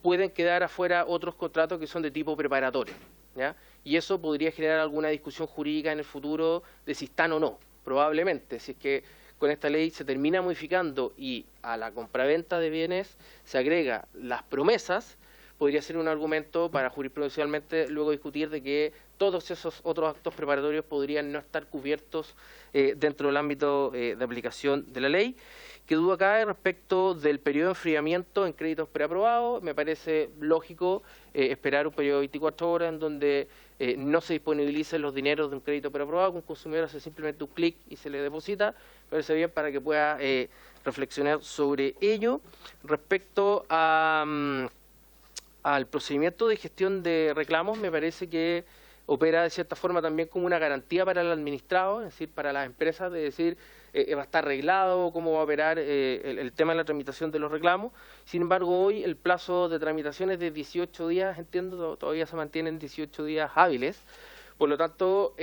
pueden quedar afuera otros contratos que son de tipo preparatorio, ¿ya? Y eso podría generar alguna discusión jurídica en el futuro de si están o no, probablemente, si es que con esta ley se termina modificando y a la compraventa de bienes se agrega las promesas, podría ser un argumento para jurisprudencialmente luego discutir de que todos esos otros actos preparatorios podrían no estar cubiertos dentro del ámbito de aplicación de la ley. ¿Qué duda cabe respecto del periodo de enfriamiento en créditos preaprobados? Me parece lógico esperar un periodo de 24 horas en donde no se disponibilicen los dineros de un crédito preaprobado, que un consumidor hace simplemente un clic y se le deposita. Me parece bien para que pueda reflexionar sobre ello. Respecto al procedimiento de gestión de reclamos, me parece que opera de cierta forma también como una garantía para el administrado, es decir, para las empresas, de decir, va a estar arreglado cómo va a operar el tema de la tramitación de los reclamos. Sin embargo, hoy el plazo de tramitación es de 18 días, entiendo, todavía se mantienen 18 días hábiles. Por lo tanto,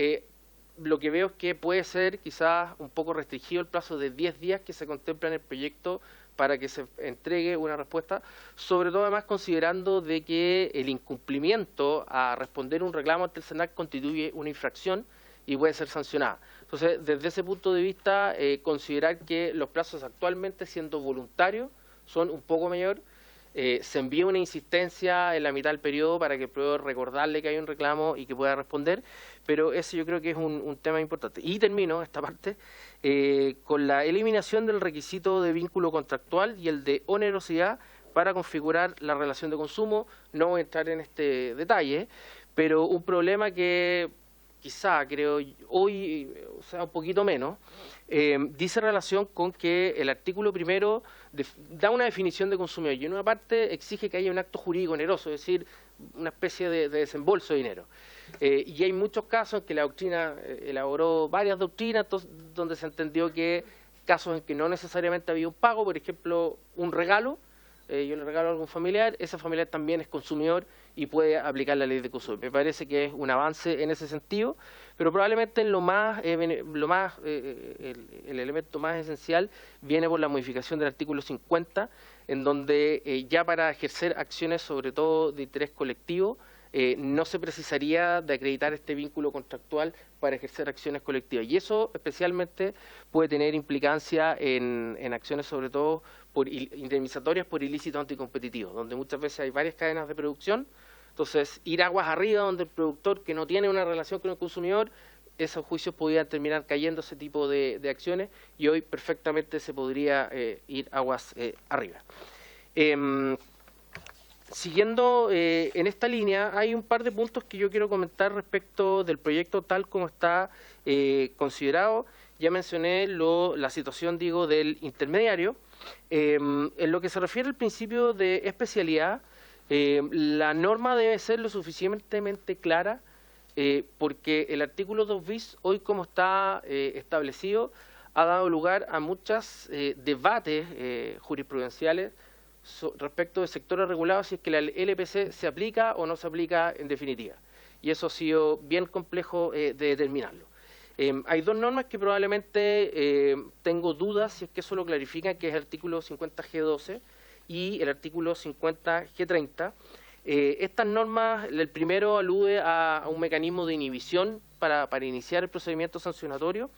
lo que veo es que puede ser quizás un poco restringido el plazo de 10 días que se contempla en el proyecto para que se entregue una respuesta, sobre todo además considerando de que el incumplimiento a responder un reclamo ante el SENAC constituye una infracción y puede ser sancionada. Entonces, desde ese punto de vista, considerar que los plazos actualmente, siendo voluntarios, son un poco mayor. Se envía una insistencia en la mitad del periodo para que el proveedor recordarle que hay un reclamo y que pueda responder, pero ese yo creo que es un tema importante. Y termino esta parte con la eliminación del requisito de vínculo contractual y el de onerosidad para configurar la relación de consumo. No voy a entrar en este detalle, pero un problema que quizá, creo, hoy, o sea, un poquito menos, dice relación con que el artículo primero da una definición de consumidor y en una parte exige que haya un acto jurídico oneroso, es decir, una especie de desembolso de dinero. Y hay muchos casos en que la doctrina elaboró varias doctrinas donde se entendió que casos en que no necesariamente había un pago, por ejemplo, un regalo, yo le regalo a algún familiar, ese familiar también es consumidor y puede aplicar la ley de consumo. Me parece que es un avance en ese sentido, pero probablemente el elemento más esencial viene por la modificación del artículo 50, en donde ya para ejercer acciones, sobre todo de interés colectivo, no se precisaría de acreditar este vínculo contractual para ejercer acciones colectivas. Y eso especialmente puede tener implicancia en acciones, sobre todo indemnizatorias por ilícito anticompetitivo, donde muchas veces hay varias cadenas de producción. Entonces, ir aguas arriba donde el productor que no tiene una relación con el consumidor, esos juicios podrían terminar cayendo ese tipo de acciones y hoy perfectamente se podría ir aguas arriba. Siguiendo en esta línea, hay un par de puntos que yo quiero comentar respecto del proyecto tal como está considerado. Ya mencioné la situación, digo, del intermediario. En lo que se refiere al principio de especialidad, la norma debe ser lo suficientemente clara porque el artículo 2 bis, hoy como está establecido, ha dado lugar a muchos debates jurisprudenciales respecto de sectores regulados, si es que la LPC se aplica o no se aplica en definitiva. Y eso ha sido bien complejo de determinarlo. Hay dos normas que probablemente tengo dudas si es que eso lo clarifican, que es el artículo 50G12 y el artículo 50G30. Estas normas, el primero alude a un mecanismo de inhibición para iniciar el procedimiento sancionatorio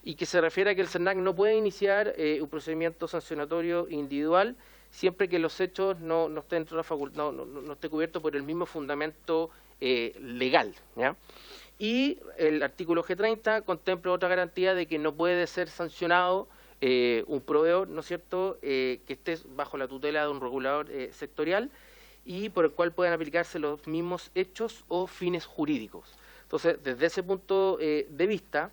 y que se refiere a que el SENAC no puede iniciar un procedimiento sancionatorio individual siempre que los hechos no estén dentro de la facultad, no esté cubierto por el mismo fundamento legal, ¿ya? Y el artículo G30 contempla otra garantía de que no puede ser sancionado un proveedor, ¿no es cierto?, que esté bajo la tutela de un regulador sectorial y por el cual puedan aplicarse los mismos hechos o fines jurídicos. Entonces, desde ese punto de vista,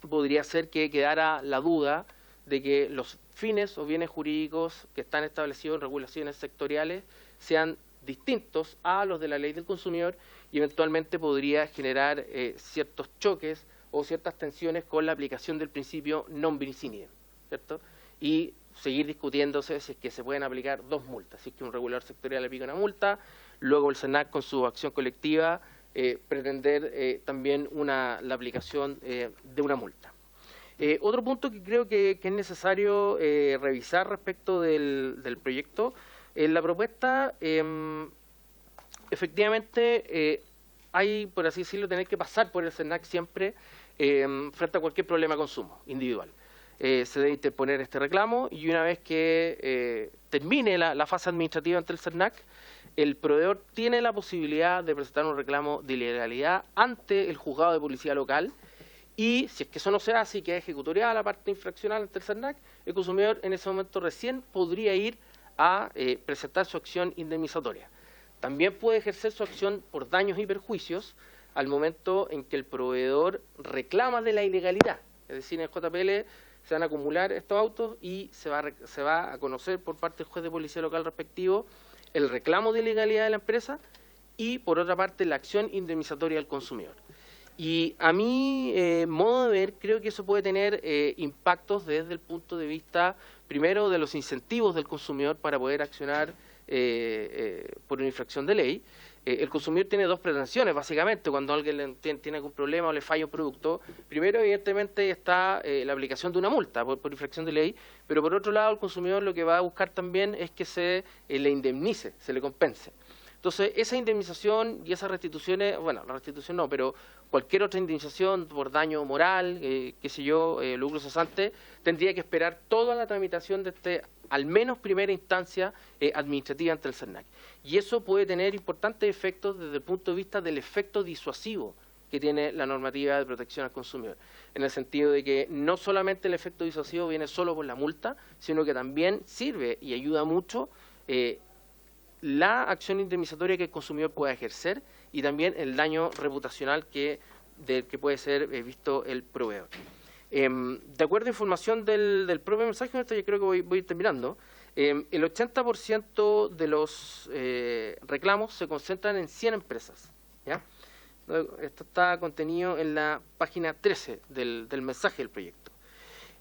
podría ser que quedara la duda de que los fines o bienes jurídicos que están establecidos en regulaciones sectoriales sean distintos a los de la ley del consumidor y eventualmente podría generar ciertos choques o ciertas tensiones con la aplicación del principio non bis in idem, ¿cierto? Y seguir discutiéndose si es que se pueden aplicar dos multas, si es que un regulador sectorial aplica una multa, luego el SENAC con su acción colectiva pretender también la aplicación de una multa. Otro punto que creo que es necesario revisar respecto del proyecto, en la propuesta efectivamente hay, por así decirlo, tener que pasar por el SENAC siempre frente a cualquier problema de consumo individual. Se debe interponer este reclamo y una vez que termine la fase administrativa ante el SENAC, el proveedor tiene la posibilidad de presentar un reclamo de ilegalidad ante el juzgado de policía local y si es que eso no se hace y queda ejecutoriada la parte infraccional ante el SENAC, el consumidor en ese momento recién podría ir a presentar su acción indemnizatoria. También puede ejercer su acción por daños y perjuicios al momento en que el proveedor reclama de la ilegalidad. Es decir, en el JPL se van a acumular estos autos y se va a conocer por parte del juez de policía local respectivo el reclamo de ilegalidad de la empresa y, por otra parte, la acción indemnizatoria del consumidor. Y a mi modo de ver, creo que eso puede tener impactos desde el punto de vista, primero, de los incentivos del consumidor para poder accionar por una infracción de ley. El consumidor tiene dos pretensiones, básicamente, cuando alguien tiene algún problema o le falla un producto. Primero, evidentemente, está la aplicación de una multa por infracción de ley, pero por otro lado, el consumidor lo que va a buscar también es que se le indemnice, se le compense. Entonces, esa indemnización y esas restituciones, bueno, la restitución no, pero cualquier otra indemnización por daño moral, qué sé yo, lucro cesante, tendría que esperar toda la tramitación de al menos primera instancia administrativa ante el CERNAC. Y eso puede tener importantes efectos desde el punto de vista del efecto disuasivo que tiene la normativa de protección al consumidor, en el sentido de que no solamente el efecto disuasivo viene solo por la multa, sino que también sirve y ayuda mucho la acción indemnizatoria que el consumidor pueda ejercer y también el daño reputacional del que puede ser visto el proveedor. De acuerdo a información del propio mensaje, esto yo creo que voy a ir terminando, el 80% de los reclamos se concentran en 100 empresas. ¿Ya? Esto está contenido en la página 13 del mensaje del proyecto.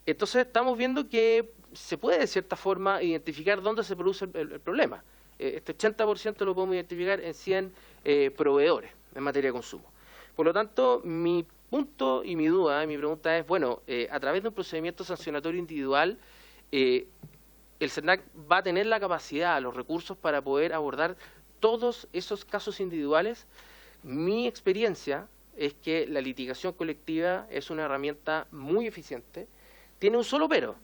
Entonces estamos viendo que se puede de cierta forma identificar dónde se produce el problema. Este 80% lo podemos identificar en 100 proveedores en materia de consumo. Por lo tanto, mi punto y mi duda, mi pregunta es, bueno, a través de un procedimiento sancionatorio individual, el CERNAC va a tener la capacidad, los recursos para poder abordar todos esos casos individuales. Mi experiencia es que la litigación colectiva es una herramienta muy eficiente, tiene un solo pero,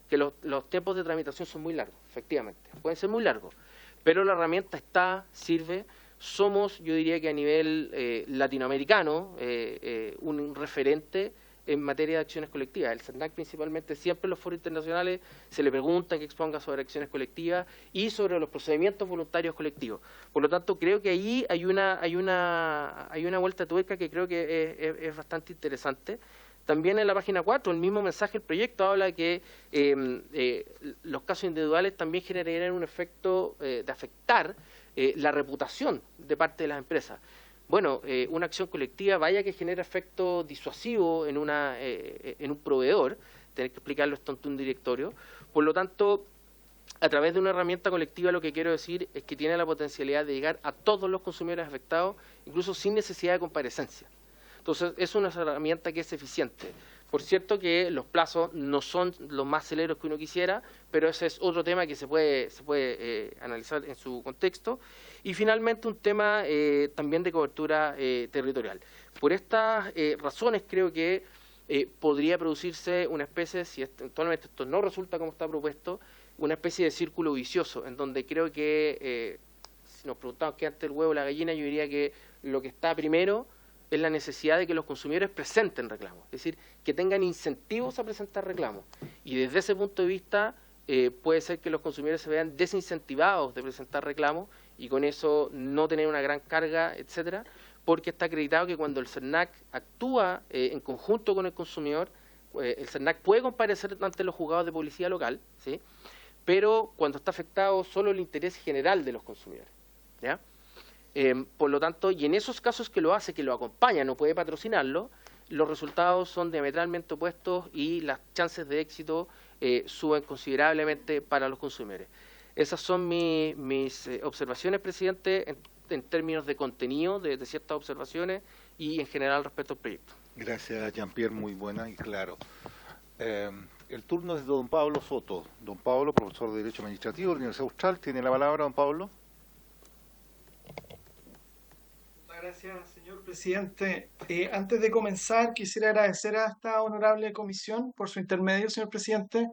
que los tiempos de tramitación son muy largos, efectivamente, pueden ser muy largos, pero la herramienta sirve. Somos, yo diría que a nivel latinoamericano, un referente en materia de acciones colectivas. El CERNAC principalmente, siempre en los foros internacionales se le pregunta que exponga sobre acciones colectivas y sobre los procedimientos voluntarios colectivos. Por lo tanto, creo que ahí hay una vuelta de tuerca que creo que es bastante interesante. También en la página 4, el mismo mensaje del proyecto habla de que los casos individuales también generarían un efecto de afectar la reputación de parte de las empresas. Bueno, una acción colectiva, vaya que genera efecto disuasivo en un proveedor, tener que explicarlo esto ante un directorio. Por lo tanto, a través de una herramienta colectiva lo que quiero decir es que tiene la potencialidad de llegar a todos los consumidores afectados, incluso sin necesidad de comparecencia. Entonces, es una herramienta que es eficiente. Por cierto que los plazos no son los más celeros que uno quisiera, pero ese es otro tema que se puede analizar en su contexto. Y finalmente un tema también de cobertura territorial. Por estas razones creo que podría producirse una especie, si eventualmente esto no resulta como está propuesto, una especie de círculo vicioso, en donde creo que, si nos preguntamos qué antes el huevo o la gallina, yo diría que lo que está primero es la necesidad de que los consumidores presenten reclamos, es decir, que tengan incentivos a presentar reclamos. Y desde ese punto de vista puede ser que los consumidores se vean desincentivados de presentar reclamos y con eso no tener una gran carga, etcétera, porque está acreditado que cuando el CERNAC actúa en conjunto con el consumidor, el CERNAC puede comparecer ante los juzgados de policía local, ¿sí? Pero cuando está afectado solo el interés general de los consumidores, ¿ya? Por lo tanto, y en esos casos que lo hace, que lo acompaña, no puede patrocinarlo, los resultados son diametralmente opuestos y las chances de éxito suben considerablemente para los consumidores. Esas son mis observaciones, presidente, en términos de contenido de ciertas observaciones y en general respecto al proyecto. Gracias, Jean-Pierre, muy buena y claro. El turno es de don Pablo Soto. Don Pablo, profesor de Derecho Administrativo de la Universidad Austral, tiene la palabra, don Pablo. Gracias, señor presidente. Antes de comenzar, quisiera agradecer a esta honorable comisión por su intermedio, señor presidente,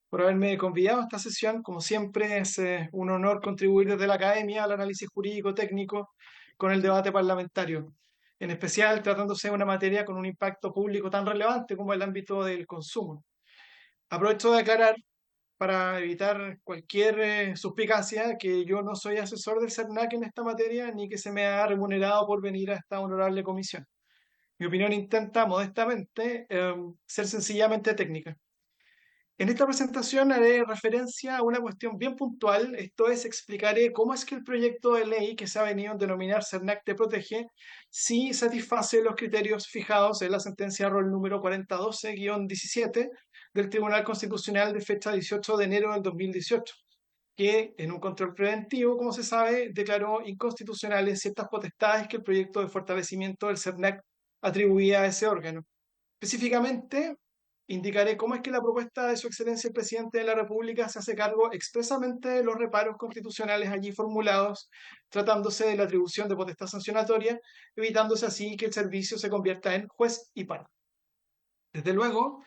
por haberme convidado a esta sesión. Como siempre, es un honor contribuir desde la academia al análisis jurídico técnico con el debate parlamentario, en especial tratándose de una materia con un impacto público tan relevante como el ámbito del consumo. Aprovecho de aclarar, para evitar cualquier suspicacia, que yo no soy asesor del CERNAC en esta materia, ni que se me ha remunerado por venir a esta honorable comisión. Mi opinión intenta modestamente ser sencillamente técnica. En esta presentación haré referencia a una cuestión bien puntual, esto es, explicaré cómo es que el proyecto de ley que se ha venido a denominar CERNAC te protege, sí satisface los criterios fijados en la sentencia ROL número 4012-17 del Tribunal Constitucional de fecha 18 de enero del 2018, que en un control preventivo, como se sabe, declaró inconstitucionales ciertas potestades que el proyecto de fortalecimiento del CERNAC atribuía a ese órgano. Específicamente, indicaré cómo es que la propuesta de Su Excelencia el Presidente de la República se hace cargo expresamente de los reparos constitucionales allí formulados, tratándose de la atribución de potestad sancionatoria, evitándose así que el servicio se convierta en juez y parte. Desde luego,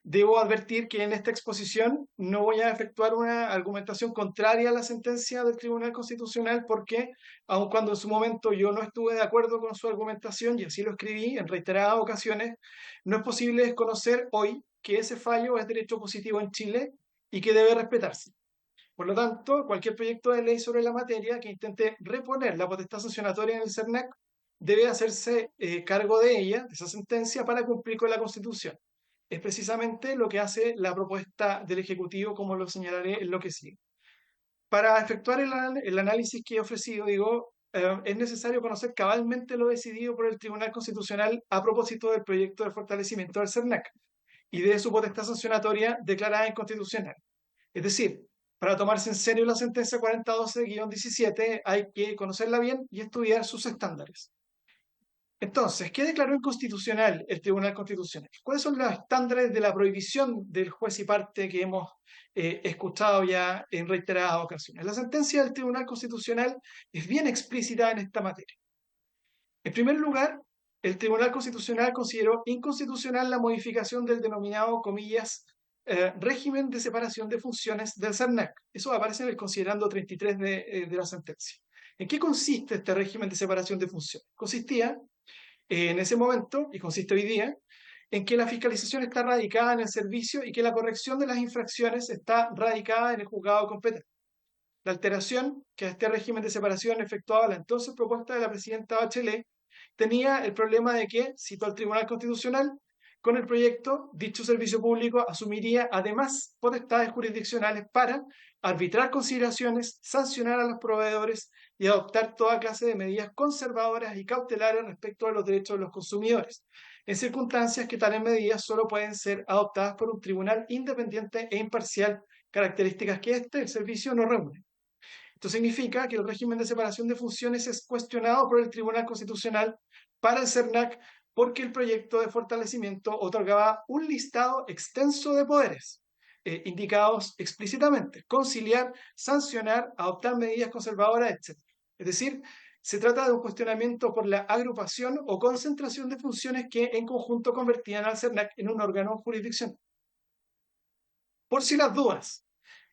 debo advertir que en esta exposición no voy a efectuar una argumentación contraria a la sentencia del Tribunal Constitucional porque, aun cuando en su momento yo no estuve de acuerdo con su argumentación, y así lo escribí en reiteradas ocasiones, no es posible desconocer hoy que ese fallo es derecho positivo en Chile y que debe respetarse. Por lo tanto, cualquier proyecto de ley sobre la materia que intente reponer la potestad sancionatoria en el CERNAC debe hacerse cargo de ella, de esa sentencia, para cumplir con la Constitución. Es precisamente lo que hace la propuesta del Ejecutivo, como lo señalaré en lo que sigue. Para efectuar el análisis que he ofrecido, es necesario conocer cabalmente lo decidido por el Tribunal Constitucional a propósito del proyecto de fortalecimiento del CERNAC y de su potestad sancionatoria declarada inconstitucional. Es decir, para tomarse en serio la sentencia 4012-17 hay que conocerla bien y estudiar sus estándares. Entonces, ¿qué declaró inconstitucional el Tribunal Constitucional? ¿Cuáles son los estándares de la prohibición del juez y parte que hemos escuchado ya en reiteradas ocasiones? La sentencia del Tribunal Constitucional es bien explícita en esta materia. En primer lugar, el Tribunal Constitucional consideró inconstitucional la modificación del denominado, comillas, régimen de separación de funciones del CERNAC. Eso aparece en el considerando 33 de la sentencia. ¿En qué consiste este régimen de separación de funciones? Consistía en ese momento, y consiste hoy día, en que la fiscalización está radicada en el servicio y que la corrección de las infracciones está radicada en el juzgado competente. La alteración que a este régimen de separación efectuaba la entonces propuesta de la presidenta Bachelet tenía el problema de que, cito al Tribunal Constitucional, con el proyecto, dicho servicio público asumiría además potestades jurisdiccionales para arbitrar consideraciones, sancionar a los proveedores y adoptar toda clase de medidas conservadoras y cautelares respecto a los derechos de los consumidores, en circunstancias que tales medidas solo pueden ser adoptadas por un tribunal independiente e imparcial, características que el servicio no reúne. Esto significa que el régimen de separación de funciones es cuestionado por el Tribunal Constitucional para el CERNAC porque el proyecto de fortalecimiento otorgaba un listado extenso de poderes, indicados explícitamente: conciliar, sancionar, adoptar medidas conservadoras, etc. Es decir, se trata de un cuestionamiento por la agrupación o concentración de funciones que en conjunto convertían al CERNAC en un órgano jurisdiccional. Por si las dudas,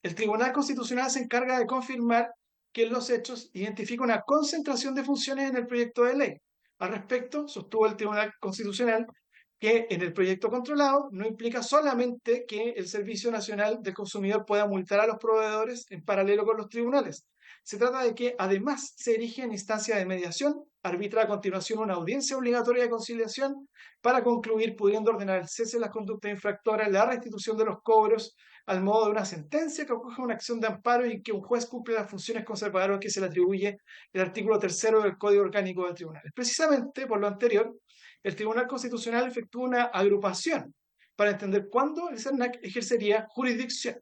el Tribunal Constitucional se encarga de confirmar que en los hechos identifica una concentración de funciones en el proyecto de ley. Al respecto, sostuvo el Tribunal Constitucional que en el proyecto controlado no implica solamente que el Servicio Nacional del Consumidor pueda multar a los proveedores en paralelo con los tribunales. Se trata de que además se erige en instancia de mediación, arbitra a continuación una audiencia obligatoria de conciliación para concluir pudiendo ordenar el cese de las conductas infractoras, la restitución de los cobros, al modo de una sentencia que acoja una acción de amparo y que un juez cumple las funciones conservadoras que se le atribuye el artículo 3 del Código Orgánico del Tribunal. Precisamente por lo anterior, el Tribunal Constitucional efectuó una agrupación para entender cuándo el CERNAC ejercería jurisdicción.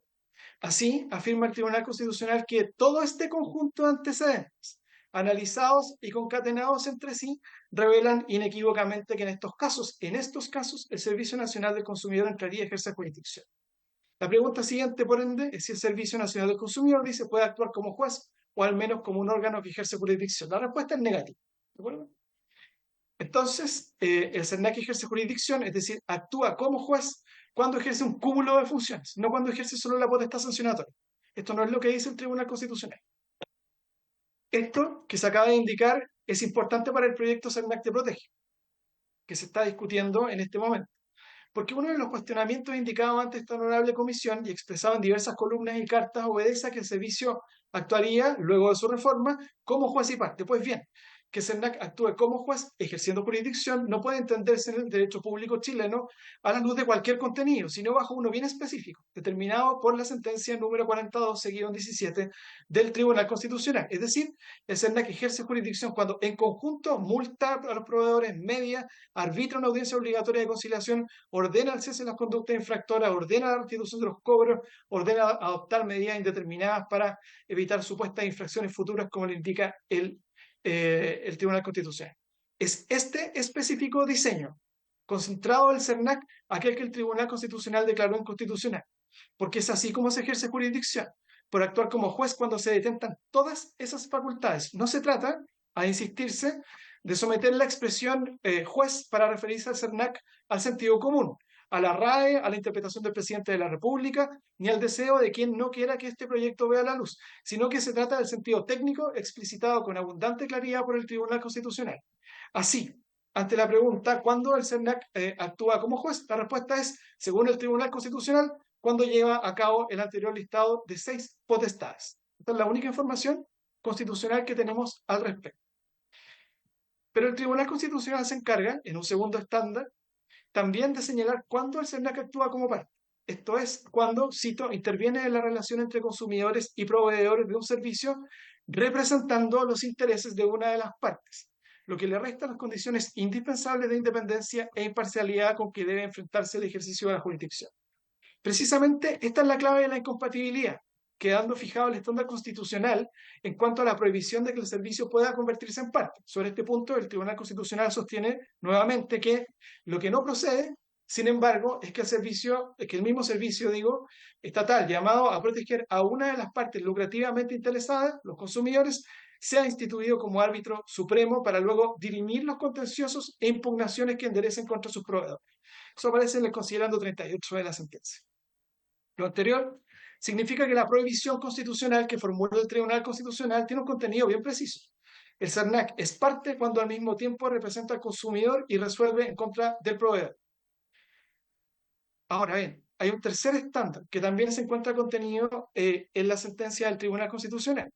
Así, afirma el Tribunal Constitucional que todo este conjunto de antecedentes, analizados y concatenados entre sí, revelan inequívocamente que en estos casos, el Servicio Nacional del Consumidor entraría a ejercer jurisdicción. La pregunta siguiente, por ende, es si el Servicio Nacional del Consumidor puede actuar como juez o al menos como un órgano que ejerce jurisdicción. La respuesta es negativa. ¿De acuerdo? Entonces, el CERNAC ejerce jurisdicción, es decir, actúa como juez cuando ejerce un cúmulo de funciones, no cuando ejerce solo la potestad sancionatoria. Esto no es lo que dice el Tribunal Constitucional. Esto que se acaba de indicar es importante para el proyecto CERNAC te protege, que se está discutiendo en este momento. Porque uno de los cuestionamientos indicados ante esta honorable comisión y expresado en diversas columnas y cartas obedece a que el servicio actuaría, luego de su reforma, como juez y parte. Pues bien, que CERNAC actúe como juez ejerciendo jurisdicción no puede entenderse en el derecho público chileno a la luz de cualquier contenido, sino bajo uno bien específico, determinado por la sentencia número 42/17 del Tribunal Constitucional. Es decir, el CERNAC ejerce jurisdicción cuando en conjunto multa a los proveedores, media, arbitra una audiencia obligatoria de conciliación, ordena el cese de las conductas infractoras, ordena la restitución de los cobros, ordena adoptar medidas indeterminadas para evitar supuestas infracciones futuras, como le indica el Tribunal Constitucional. Es este específico diseño, concentrado del CERNAC, aquel que el Tribunal Constitucional declaró inconstitucional, porque es así como se ejerce jurisdicción, por actuar como juez cuando se detentan todas esas facultades. No se trata, a insistirse, de someter la expresión juez para referirse al CERNAC al sentido común, a la RAE, a la interpretación del presidente de la República, ni al deseo de quien no quiera que este proyecto vea la luz, sino que se trata del sentido técnico explicitado con abundante claridad por el Tribunal Constitucional. Así, ante la pregunta ¿cuándo el CERNAC actúa como juez? La respuesta es, según el Tribunal Constitucional, cuando lleva a cabo el anterior listado de 6 potestades. Esta es la única información constitucional que tenemos al respecto. Pero el Tribunal Constitucional se encarga, en un segundo estándar, también de señalar cuándo el CERNAC actúa como parte. Esto es, cuando, cito, interviene en la relación entre consumidores y proveedores de un servicio, representando los intereses de una de las partes, lo que le resta las condiciones indispensables de independencia e imparcialidad con que debe enfrentarse el ejercicio de la jurisdicción. Precisamente esta es la clave de la incompatibilidad, quedando fijado el estándar constitucional en cuanto a la prohibición de que el servicio pueda convertirse en parte. Sobre este punto, el Tribunal Constitucional sostiene nuevamente que lo que no procede, sin embargo, es que el mismo servicio, estatal, llamado a proteger a una de las partes lucrativamente interesadas, los consumidores, sea instituido como árbitro supremo para luego dirimir los contenciosos e impugnaciones que enderecen contra sus proveedores. Eso aparece en el considerando 38 de la sentencia. Lo anterior significa que la prohibición constitucional que formula el Tribunal Constitucional tiene un contenido bien preciso. El CERNAC es parte cuando al mismo tiempo representa al consumidor y resuelve en contra del proveedor. Ahora bien, hay un tercer estándar que también se encuentra contenido en la sentencia del Tribunal Constitucional.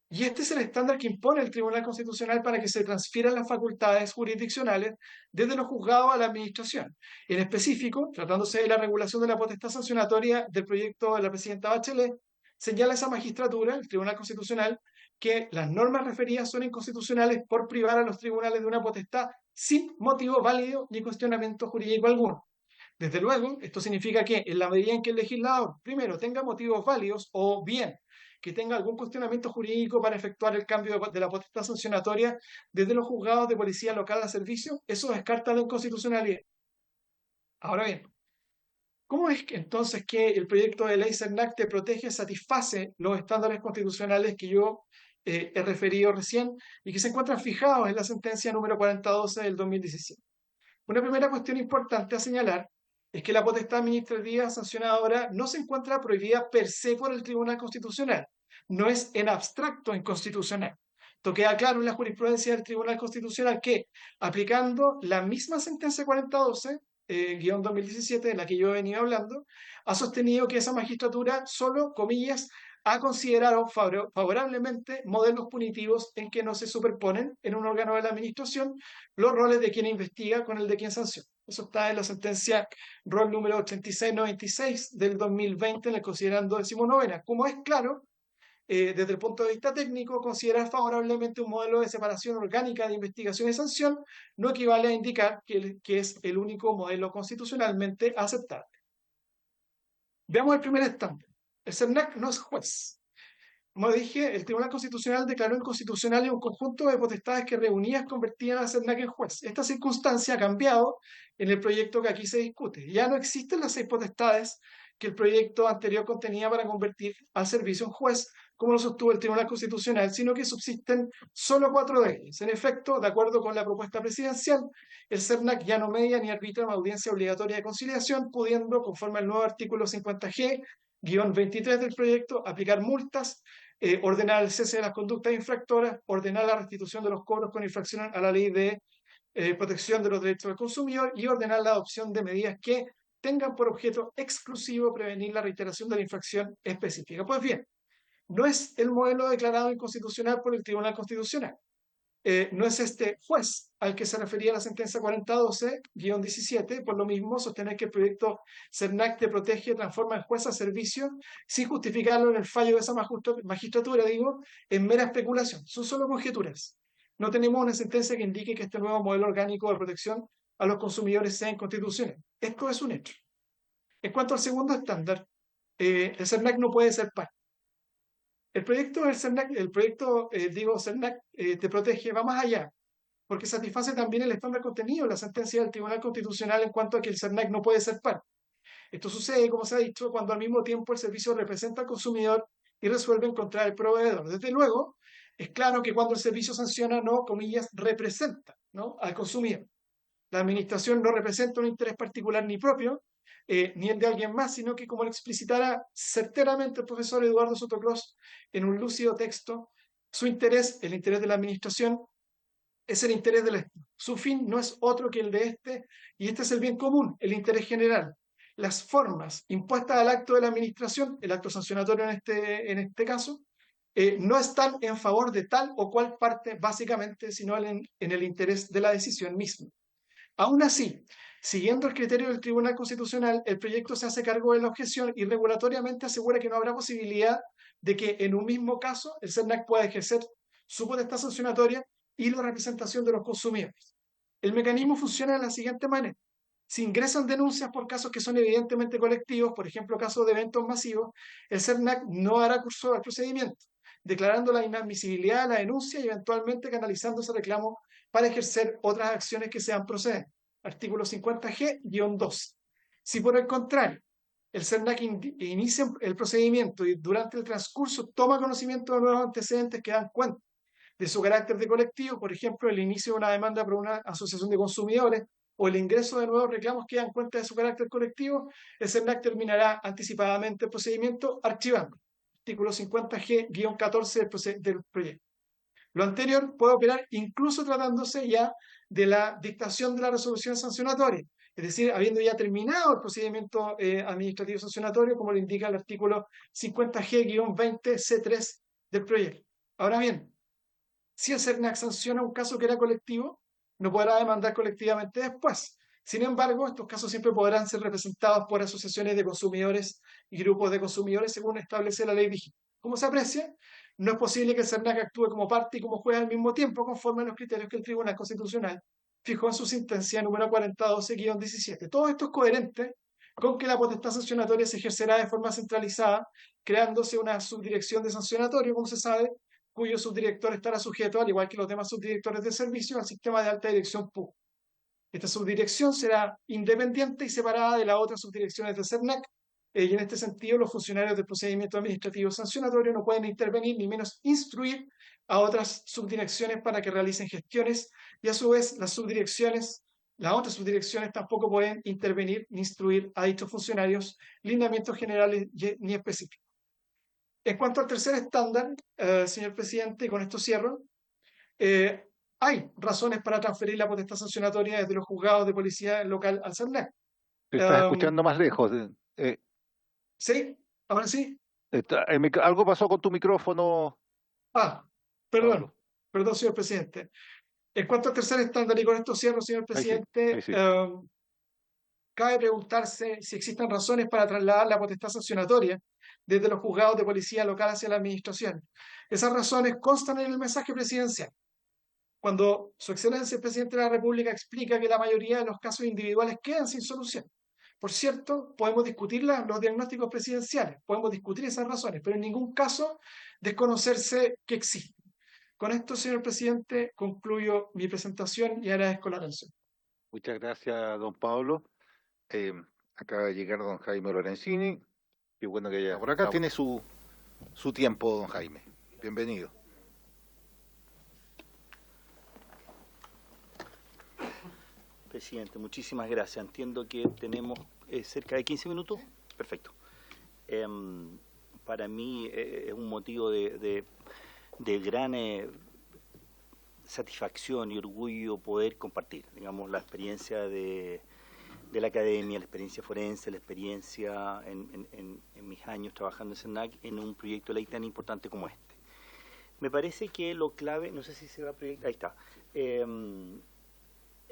Y este es el estándar que impone el Tribunal Constitucional para que se transfieran las facultades jurisdiccionales desde los juzgados a la administración. En específico, tratándose de la regulación de la potestad sancionatoria del proyecto de la presidenta Bachelet, señala esa magistratura, el Tribunal Constitucional, que las normas referidas son inconstitucionales por privar a los tribunales de una potestad sin motivo válido ni cuestionamiento jurídico alguno. Desde luego, esto significa que en la medida en que el legislador, primero, tenga motivos válidos o bien que tenga algún cuestionamiento jurídico para efectuar el cambio de la potestad sancionatoria desde los juzgados de policía local a servicio, eso descarta la inconstitucionalidad. Ahora bien, ¿cómo es que entonces que el proyecto de ley CERNAC te protege, satisface los estándares constitucionales que yo he referido recién y que se encuentran fijados en la sentencia número 4012 del 2017? Una primera cuestión importante a señalar es que la potestad administrativa sancionadora no se encuentra prohibida per se por el Tribunal Constitucional, no es en abstracto inconstitucional. Esto queda claro en la jurisprudencia del Tribunal Constitucional que, aplicando la misma sentencia 4012, guión 2017, de la que yo he venido hablando, ha sostenido que esa magistratura solo, comillas, ha considerado favorablemente modelos punitivos en que no se superponen en un órgano de la administración los roles de quien investiga con el de quien sanciona. Eso está en la sentencia rol número 8696 del 2020 en el considerando 19. Como es claro, desde el punto de vista técnico, considerar favorablemente un modelo de separación orgánica de investigación y sanción no equivale a indicar que es el único modelo constitucionalmente aceptable. Veamos el primer estándar. El CERNAC no es juez. Como dije, el Tribunal Constitucional declaró inconstitucional un conjunto de potestades que reunidas convertían al CERNAC en juez. Esta circunstancia ha cambiado en el proyecto que aquí se discute. Ya no existen las 6 potestades que el proyecto anterior contenía para convertir al servicio en juez, como lo sostuvo el Tribunal Constitucional, sino que subsisten solo 4 de ellas. En efecto, de acuerdo con la propuesta presidencial, el CERNAC ya no media ni arbitra una audiencia obligatoria de conciliación, pudiendo, conforme al nuevo artículo 50G-23 del proyecto, aplicar multas, ordenar el cese de las conductas infractoras, ordenar la restitución de los cobros con infracción a la ley de protección de los derechos del consumidor y ordenar la adopción de medidas que tengan por objeto exclusivo prevenir la reiteración de la infracción específica. Pues bien, no es el modelo declarado inconstitucional por el Tribunal Constitucional. No es este juez al que se refería la sentencia 4012-17, por lo mismo sostener que el proyecto CERNAC te protege, transforma en juez a servicio, sin justificarlo en el fallo de esa magistratura, digo, en mera especulación. Son solo conjeturas. No tenemos una sentencia que indique que este nuevo modelo orgánico de protección a los consumidores sea inconstitucional. Esto es un hecho. En cuanto al segundo estándar, el CERNAC no puede ser par. El proyecto del CERNAC, CERNAC te protege, va más allá, porque satisface también el estándar contenido en la sentencia del Tribunal Constitucional en cuanto a que el CERNAC no puede ser par. Esto sucede, como se ha dicho, cuando al mismo tiempo el servicio representa al consumidor y resuelve en contra del proveedor. Desde luego, es claro que cuando el servicio sanciona, no, comillas, representa, ¿no?, al consumidor. La administración no representa un interés particular ni propio, ni el de alguien más, sino que, como lo explicitara certeramente el profesor Eduardo Sotoclós en un lúcido texto, su interés, el interés de la administración, es el interés del Estado. Su fin no es otro que el de este, y este es el bien común, el interés general. Las formas impuestas al acto de la administración, el acto sancionatorio en este caso, no están en favor de tal o cual parte, básicamente, sino en el interés de la decisión misma. Aún así, siguiendo el criterio del Tribunal Constitucional, el proyecto se hace cargo de la objeción y regulatoriamente asegura que no habrá posibilidad de que en un mismo caso el CERNAC pueda ejercer su potestad sancionatoria y la representación de los consumidores. El mecanismo funciona de la siguiente manera. Si ingresan denuncias por casos que son evidentemente colectivos, por ejemplo, casos de eventos masivos, el CERNAC no hará curso al procedimiento, declarando la inadmisibilidad de la denuncia y eventualmente canalizando ese reclamo para ejercer otras acciones que sean procedentes. Artículo 50G-2. Si por el contrario, el CERNAC inicia el procedimiento y durante el transcurso toma conocimiento de nuevos antecedentes que dan cuenta de su carácter de colectivo, por ejemplo, el inicio de una demanda por una asociación de consumidores o el ingreso de nuevos reclamos que dan cuenta de su carácter colectivo, el CERNAC terminará anticipadamente el procedimiento archivando. Artículo 50G-14 del proyecto. Lo anterior puede operar incluso tratándose ya de la dictación de la resolución sancionatoria, es decir, habiendo ya terminado el procedimiento administrativo sancionatorio, como lo indica el artículo 50G-20C3 del proyecto. Ahora bien, si el CERNAC sanciona un caso que era colectivo, no podrá demandar colectivamente después. Sin embargo, estos casos siempre podrán ser representados por asociaciones de consumidores y grupos de consumidores según establece la ley vigente. Como se aprecia, no es posible que el CERNAC actúe como parte y como juez al mismo tiempo conforme a los criterios que el Tribunal Constitucional fijó en su sentencia número 4012-17. Todo esto es coherente con que la potestad sancionatoria se ejercerá de forma centralizada, creándose una subdirección de sancionatorio, como se sabe, cuyo subdirector estará sujeto, al igual que los demás subdirectores de servicio, al sistema de alta dirección PU. Esta subdirección será independiente y separada de las otras subdirecciones de CERNAC, y en este sentido los funcionarios del procedimiento administrativo sancionatorio no pueden intervenir ni menos instruir a otras subdirecciones para que realicen gestiones, y a su vez las otras subdirecciones tampoco pueden intervenir ni instruir a dichos funcionarios lineamientos generales ni específicos. En cuanto al tercer estándar, señor presidente, y con esto cierro, hay razones para transferir la potestad sancionatoria desde los juzgados de policía local al CERNAC. Te estás escuchando más lejos. ¿Sí? ¿Ahora sí? Algo pasó con tu micrófono. Perdón, señor presidente. En cuanto al tercer estándar, y con esto cierro, señor presidente, ahí sí. Cabe preguntarse si existen razones para trasladar la potestad sancionatoria desde los juzgados de policía local hacia la administración. Esas razones constan en el mensaje presidencial, cuando Su Excelencia el Presidente de la República explica que la mayoría de los casos individuales quedan sin solución. Por cierto, podemos discutir los diagnósticos presidenciales, podemos discutir esas razones, pero en ningún caso desconocerse que existen. Con esto, señor presidente, concluyo mi presentación y agradezco la atención. Muchas gracias, don Pablo. Acaba de llegar don Jaime Lorenzini. Qué bueno que haya por acá. Tiene su tiempo, don Jaime. Bienvenido. Presidente, muchísimas gracias. Entiendo que tenemos cerca de 15 minutos. Perfecto. Para mí es un motivo de gran satisfacción y orgullo poder compartir, digamos, la experiencia de de la academia, la experiencia forense, la experiencia en mis años trabajando en CERNAC en un proyecto de ley tan importante como este. Me parece que lo clave, no sé si se va a proyectar, ahí está.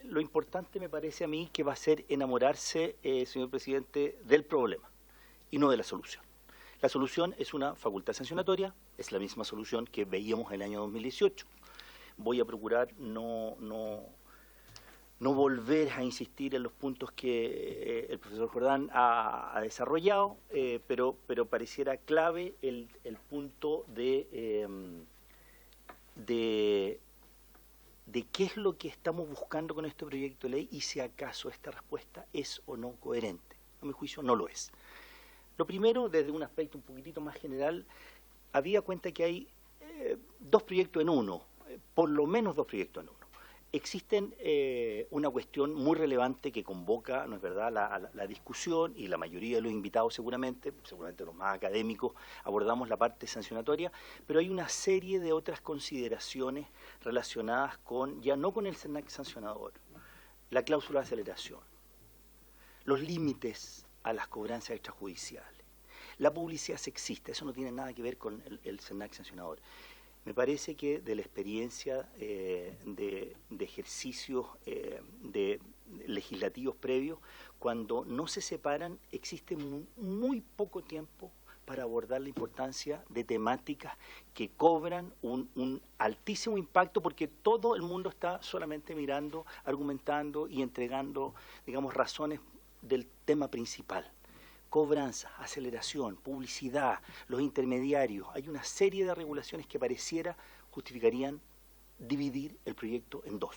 Lo importante me parece a mí que va a ser enamorarse, señor presidente, del problema y no de la solución. La solución es una facultad sancionatoria, es la misma solución que veíamos en el año 2018. Voy a procurar no volver a insistir en los puntos que el profesor Jordán ha desarrollado, pero pareciera clave el punto de qué es lo que estamos buscando con este proyecto de ley y si acaso esta respuesta es o no coherente. A mi juicio no lo es. Lo primero, desde un aspecto un poquitito más general, había cuenta que hay dos proyectos en uno, por lo menos dos proyectos en uno. Existen una cuestión muy relevante que convoca, ¿no es verdad?, la discusión, y la mayoría de los invitados seguramente los más académicos, abordamos la parte sancionatoria, pero hay una serie de otras consideraciones relacionadas con, ya no con el CERNAC sancionador, la cláusula de aceleración, los límites a las cobranzas extrajudiciales, la publicidad sexista. Eso no tiene nada que ver con el CERNAC sancionador. Me parece que de la experiencia de ejercicios de legislativos previos, cuando no se separan, existe muy poco tiempo para abordar la importancia de temáticas que cobran un altísimo impacto, porque todo el mundo está solamente mirando, argumentando y entregando, digamos, razones del tema principal. Cobranza, aceleración, publicidad, los intermediarios. Hay una serie de regulaciones que pareciera justificarían dividir el proyecto en dos.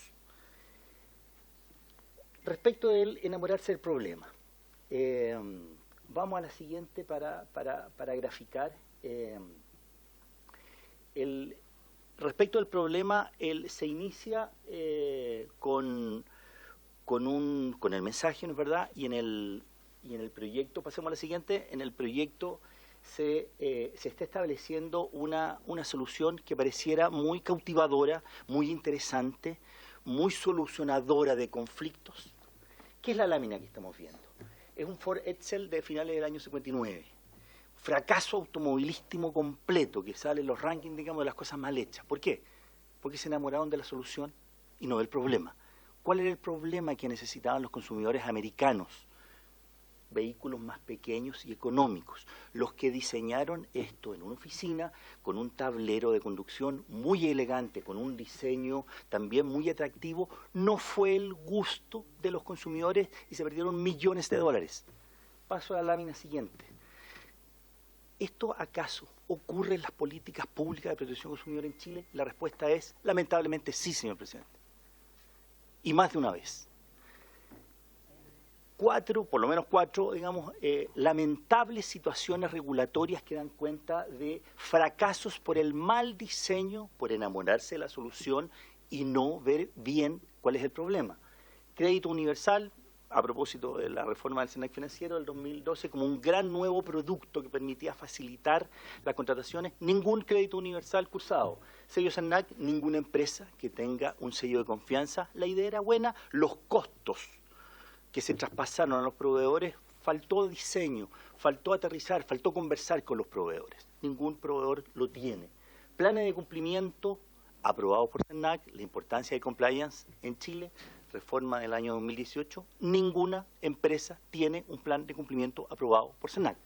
Respecto del enamorarse del problema, vamos a la siguiente para graficar. Respecto del problema, se inicia con el mensaje, ¿no es verdad? Y en el proyecto, pasemos a la siguiente, en el proyecto se está estableciendo una solución que pareciera muy cautivadora, muy interesante, muy solucionadora de conflictos. ¿Qué es la lámina que estamos viendo? Es un Ford Edsel de finales del año 59. Fracaso automovilístico completo, que sale en los rankings, digamos, de las cosas mal hechas. ¿Por qué? Porque se enamoraron de la solución y no del problema. ¿Cuál era el problema que necesitaban los consumidores americanos? Vehículos más pequeños y económicos. Los que diseñaron esto en una oficina, con un tablero de conducción muy elegante, con un diseño también muy atractivo, no fue el gusto de los consumidores y se perdieron millones de dólares. Paso a la lámina siguiente. ¿Esto acaso ocurre en las políticas públicas de protección al consumidor en Chile? La respuesta es, lamentablemente, sí, señor presidente. Y más de una vez. Por lo menos cuatro, digamos, lamentables situaciones regulatorias que dan cuenta de fracasos por el mal diseño, por enamorarse de la solución y no ver bien cuál es el problema. Crédito universal, a propósito de la reforma del CERNAC financiero del 2012, como un gran nuevo producto que permitía facilitar las contrataciones, ningún crédito universal cursado. Sello CERNAC, ninguna empresa que tenga un sello de confianza. La idea era buena, los costos que se traspasaron a los proveedores, faltó diseño, faltó aterrizar, faltó conversar con los proveedores. Ningún proveedor lo tiene. Planes de cumplimiento aprobados por CERNAC, la importancia de compliance en Chile, reforma del año 2018, ninguna empresa tiene un plan de cumplimiento aprobado por CERNAC.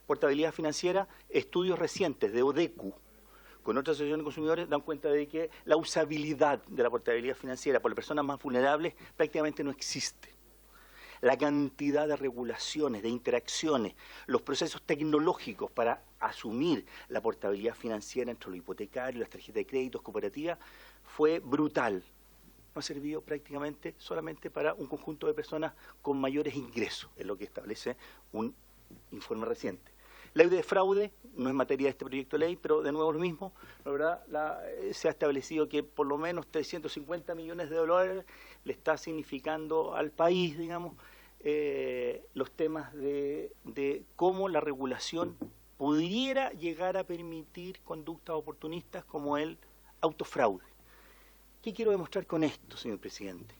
Portabilidad financiera, estudios recientes de ODECU con otras asociaciones de consumidores dan cuenta de que la usabilidad de la portabilidad financiera por las personas más vulnerables prácticamente no existe. La cantidad de regulaciones, de interacciones, los procesos tecnológicos para asumir la portabilidad financiera entre los hipotecarios, las tarjetas de créditos, cooperativas, fue brutal. No ha servido prácticamente solamente para un conjunto de personas con mayores ingresos, es lo que establece un informe reciente. La ley de fraude no es materia de este proyecto de ley, pero de nuevo lo mismo, la verdad, se ha establecido que por lo menos 350 millones de dólares le está significando al país, digamos, los temas de cómo la regulación pudiera llegar a permitir conductas oportunistas como el autofraude. ¿Qué quiero demostrar con esto, señor presidente?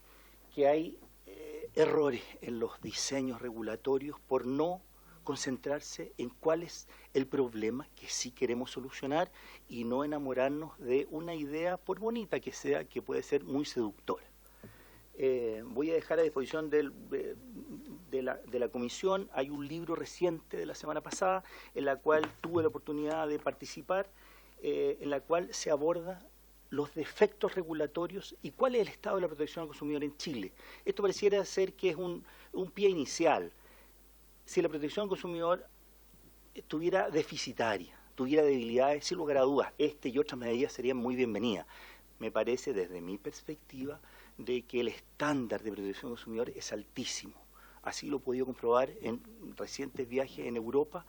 Que hay errores en los diseños regulatorios por no concentrarse en cuál es el problema que sí queremos solucionar y no enamorarnos de una idea, por bonita que sea, que puede ser muy seductora. Voy a dejar a disposición de la comisión. Hay un libro reciente de la semana pasada en la cual tuve la oportunidad de participar, en la cual se aborda los defectos regulatorios y cuál es el estado de la protección al consumidor en Chile. Esto pareciera ser que es un pie inicial. Si la protección al consumidor estuviera deficitaria, tuviera debilidades, sin lugar a dudas, y otras medidas serían muy bienvenidas. Me parece, desde mi perspectiva, de que el estándar de protección al consumidor es altísimo. Así lo he podido comprobar en recientes viajes en Europa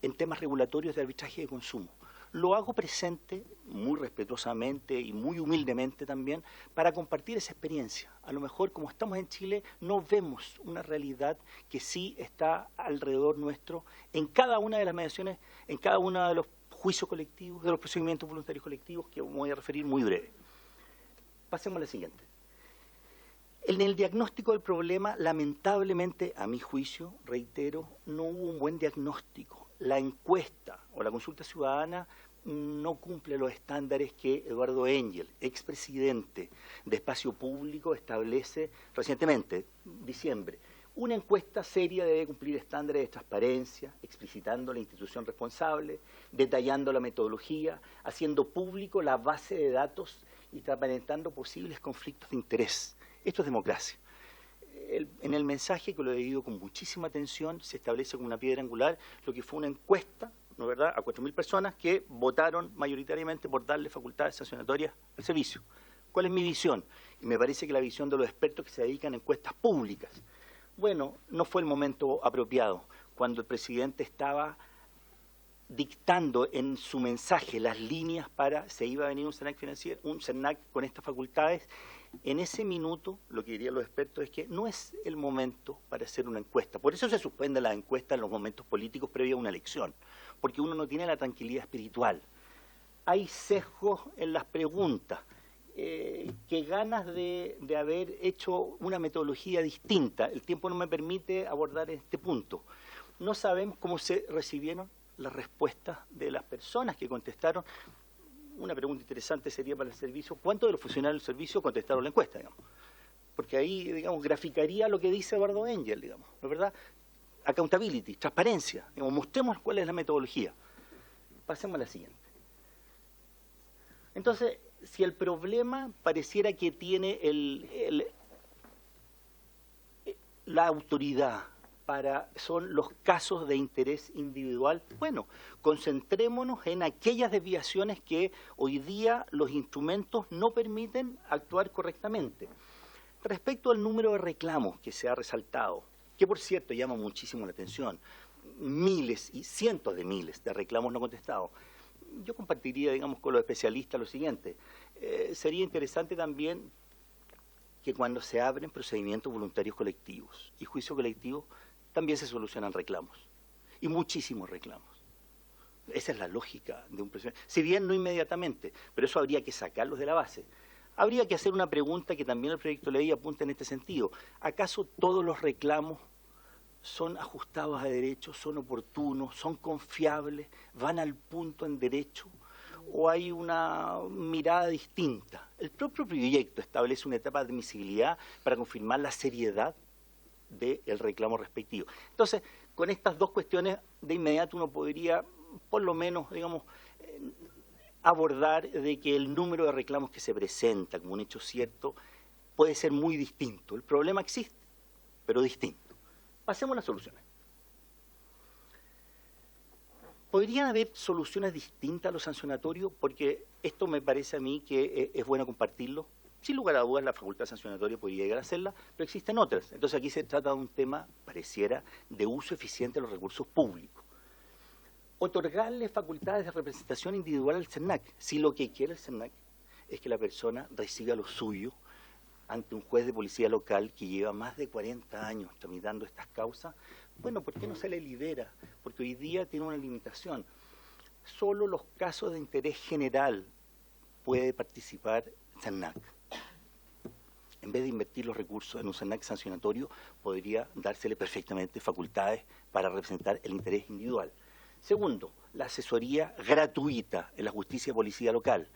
en temas regulatorios de arbitraje de consumo. Lo hago presente muy respetuosamente y muy humildemente también para compartir esa experiencia. A lo mejor, como estamos en Chile, no vemos una realidad que sí está alrededor nuestro en cada una de las mediaciones, en cada uno de los juicios colectivos, de los procedimientos voluntarios colectivos, que me voy a referir muy breve. Pasemos a la siguiente. En el diagnóstico del problema, lamentablemente, a mi juicio, reitero, no hubo un buen diagnóstico. La encuesta o la consulta ciudadana no cumple los estándares que Eduardo Engel, expresidente de Espacio Público, establece recientemente, diciembre. Una encuesta seria debe cumplir estándares de transparencia, explicitando la institución responsable, detallando la metodología, haciendo público la base de datos y transparentando posibles conflictos de interés. Esto es democracia. En el mensaje, que lo he leído con muchísima atención, se establece como una piedra angular lo que fue una encuesta, ¿no es verdad?, a 4.000 personas que votaron mayoritariamente por darle facultades sancionatorias al servicio. ¿Cuál es mi visión? Y me parece que la visión de los expertos que se dedican a encuestas públicas. Bueno, no fue el momento apropiado, cuando el presidente estaba dictando en su mensaje las líneas para, se iba a venir un CERNAC financiero, un CERNAC con estas facultades. En ese minuto, lo que dirían los expertos es que no es el momento para hacer una encuesta. Por eso se suspende la encuesta en los momentos políticos previo a una elección, porque uno no tiene la tranquilidad espiritual. Hay sesgos en las preguntas, que ganas de haber hecho una metodología distinta. El tiempo no me permite abordar este punto. No sabemos cómo se recibieron las respuestas de las personas que contestaron. Una pregunta interesante sería para el servicio: ¿cuántos de los funcionarios del servicio contestaron la encuesta, digamos? Porque ahí, digamos, graficaría lo que dice Eduardo Engel, digamos, ¿no es verdad? Accountability, transparencia, digamos, mostremos cuál es la metodología. Pasemos a la siguiente. Entonces, si el problema pareciera que tiene la autoridad son los casos de interés individual, bueno, concentrémonos en aquellas desviaciones que hoy día los instrumentos no permiten actuar correctamente. Respecto al número de reclamos que se ha resaltado, que por cierto llama muchísimo la atención, miles y cientos de miles de reclamos no contestados, yo compartiría, digamos, con los especialistas lo siguiente: sería interesante también que cuando se abren procedimientos voluntarios colectivos y juicios colectivos, también se solucionan reclamos, y muchísimos reclamos. Esa es la lógica de un procedimiento. Si bien no inmediatamente, pero eso habría que sacarlos de la base. Habría que hacer una pregunta que también el proyecto de ley apunta en este sentido. ¿Acaso todos los reclamos son ajustados a derecho, son oportunos, son confiables, van al punto en derecho, o hay una mirada distinta? El propio proyecto establece una etapa de admisibilidad para confirmar la seriedad del reclamo respectivo. Entonces, con estas dos cuestiones, de inmediato uno podría, por lo menos, digamos, abordar de que el número de reclamos que se presenta como un hecho cierto puede ser muy distinto. El problema existe, pero distinto. Pasemos a las soluciones. ¿Podrían haber soluciones distintas a lo sancionatorio? Porque esto me parece a mí que es bueno compartirlo. Sin lugar a dudas, la facultad sancionatoria podría llegar a hacerla, pero existen otras. Entonces aquí se trata de un tema, pareciera, de uso eficiente de los recursos públicos. Otorgarle facultades de representación individual al CERNAC, si lo que quiere el CERNAC es que la persona reciba lo suyo ante un juez de policía local que lleva más de 40 años tramitando estas causas. Bueno, ¿por qué no se le libera? Porque hoy día tiene una limitación. Solo los casos de interés general puede participar CERNAC. en vez de invertir los recursos en un SENAC sancionatorio, podría dársele perfectamente facultades para representar el interés individual. Segundo, la asesoría gratuita en la justicia y policía local.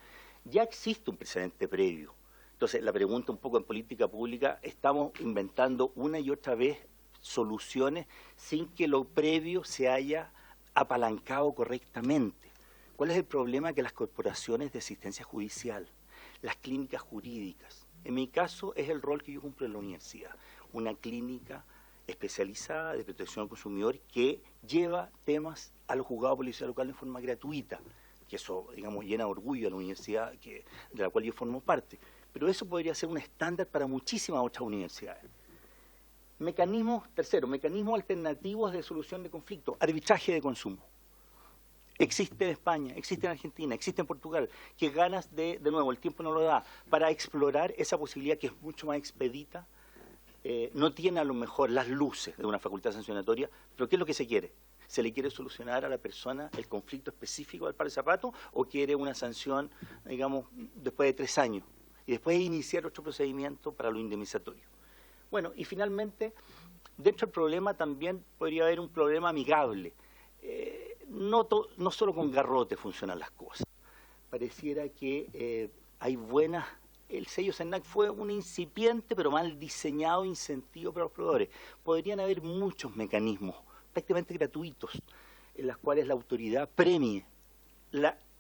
Ya existe un precedente previo. Entonces, la pregunta un poco en política pública, estamos inventando una y otra vez soluciones sin que lo previo se haya apalancado correctamente. ¿Cuál es el problema? Que las corporaciones de asistencia judicial, las clínicas jurídicas, en mi caso es el rol que yo cumplo en la universidad, una clínica especializada de protección al consumidor que lleva temas a los juzgados de policía local de forma gratuita, que eso, digamos, llena de orgullo a la universidad de la cual yo formo parte. Pero eso podría ser un estándar para muchísimas otras universidades. Tercero, mecanismos alternativos de solución de conflictos, arbitraje de consumo. Existe en España, existe en Argentina, existe en Portugal, que ganas de nuevo, el tiempo no lo da, para explorar esa posibilidad que es mucho más expedita. No tiene a lo mejor las luces de una facultad sancionatoria, pero ¿qué es lo que se quiere? ¿Se le quiere solucionar a la persona el conflicto específico del par de zapatos o quiere una sanción, digamos, después de 3 años? Y después iniciar otro procedimiento para lo indemnizatorio. Bueno, y finalmente, dentro del problema también podría haber un problema amigable. No solo con garrote funcionan las cosas. Pareciera que hay buenas... El sello SENAC fue un incipiente pero mal diseñado incentivo para los proveedores. Podrían haber muchos mecanismos prácticamente gratuitos en los cuales la autoridad premie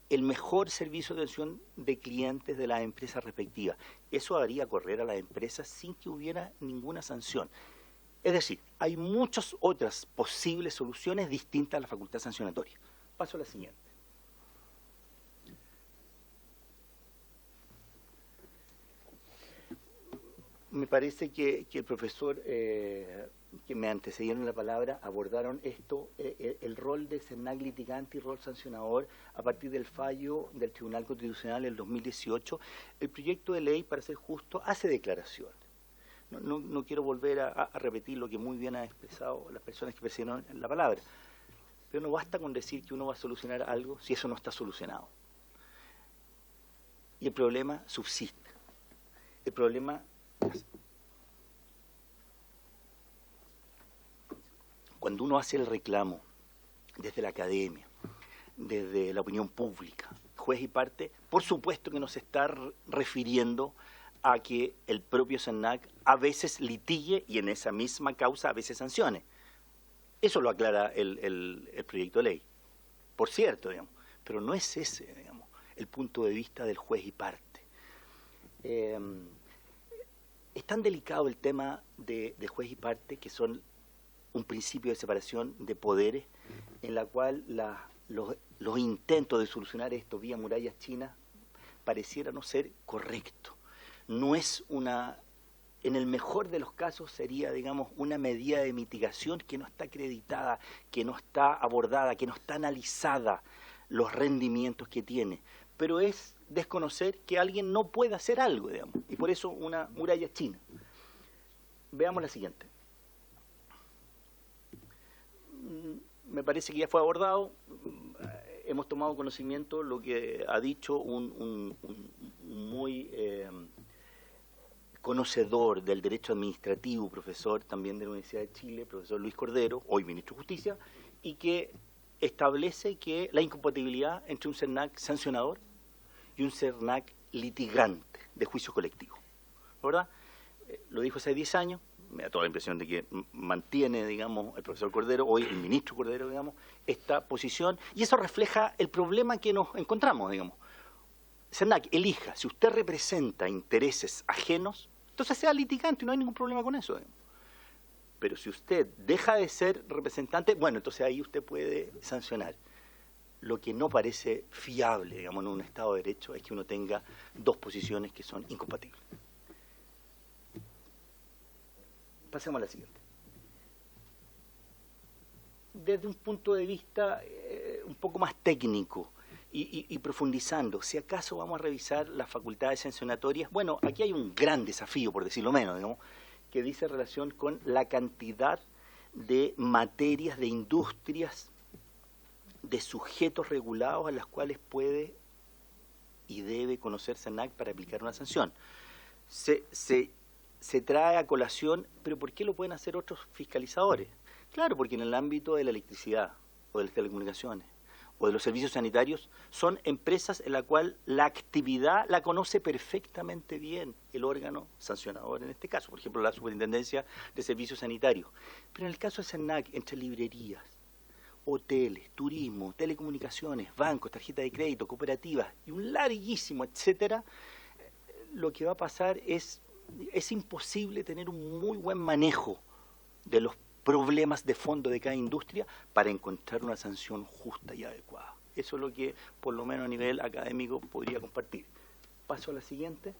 el mejor servicio de atención de clientes de las empresas respectivas. Eso haría correr a las empresas sin que hubiera ninguna sanción. Es decir, hay muchas otras posibles soluciones distintas a la facultad sancionatoria. Paso a la siguiente. Me parece que el profesor que me antecedieron la palabra abordaron esto, el rol de SENAC litigante y rol sancionador a partir del fallo del Tribunal Constitucional del 2018. El proyecto de ley, para ser justo, hace declaraciones. No quiero volver a repetir lo que muy bien han expresado las personas que precedieron la palabra, pero no basta con decir que uno va a solucionar algo si eso no está solucionado. Y el problema subsiste. El problema... Cuando uno hace el reclamo desde la academia, desde la opinión pública, juez y parte, por supuesto que nos está refiriendo a que el propio SENAC a veces litigue y en esa misma causa a veces sancione. Eso lo aclara el proyecto de ley, por cierto, digamos, pero no es ese, digamos, el punto de vista del juez y parte. Es tan delicado el tema de juez y parte que son un principio de separación de poderes en la cual los intentos de solucionar esto vía murallas chinas pareciera no ser correcto. No es en el mejor de los casos sería, digamos, una medida de mitigación que no está acreditada, que no está abordada, que no está analizada los rendimientos que tiene. Pero es desconocer que alguien no puede hacer algo, digamos, y por eso una muralla china. Veamos la siguiente. Me parece que ya fue abordado, hemos tomado conocimiento lo que ha dicho un muy conocedor del derecho administrativo, profesor también de la Universidad de Chile, profesor Luis Cordero, hoy ministro de Justicia, y que establece que la incompatibilidad entre un SENAC sancionador y un SENAC litigante de juicio colectivo, ¿verdad? Lo dijo hace 10 años, me da toda la impresión de que mantiene, digamos, el profesor Cordero, hoy el ministro Cordero, digamos, esta posición, y eso refleja el problema que nos encontramos, digamos. SENAC, elija, si usted representa intereses ajenos, entonces sea litigante y no hay ningún problema con eso, digamos. Pero si usted deja de ser representante, bueno, entonces ahí usted puede sancionar. Lo que no parece fiable, digamos, en un Estado de Derecho es que uno tenga dos posiciones que son incompatibles. Pasemos a la siguiente. Desde un punto de vista un poco más técnico y profundizando, si acaso vamos a revisar las facultades sancionatorias, bueno, aquí hay un gran desafío, por decirlo menos, digamos, que dice relación con la cantidad de materias, de industrias, de sujetos regulados a las cuales puede y debe conocer SENAC para aplicar una sanción. Se se trae a colación, pero ¿por qué lo pueden hacer otros fiscalizadores? Claro, porque en el ámbito de la electricidad o de las telecomunicaciones o de los servicios sanitarios son empresas en la cual la actividad la conoce perfectamente bien el órgano sancionador, en este caso, por ejemplo, la Superintendencia de Servicios Sanitarios. Pero en el caso de CERNAC, entre librerías, hoteles, turismo, telecomunicaciones, bancos, tarjetas de crédito, cooperativas y un larguísimo, etcétera, lo que va a pasar es imposible tener un muy buen manejo de los problemas de fondo de cada industria para encontrar una sanción justa y adecuada. Eso es lo que, por lo menos a nivel académico, podría compartir. Paso a la siguiente.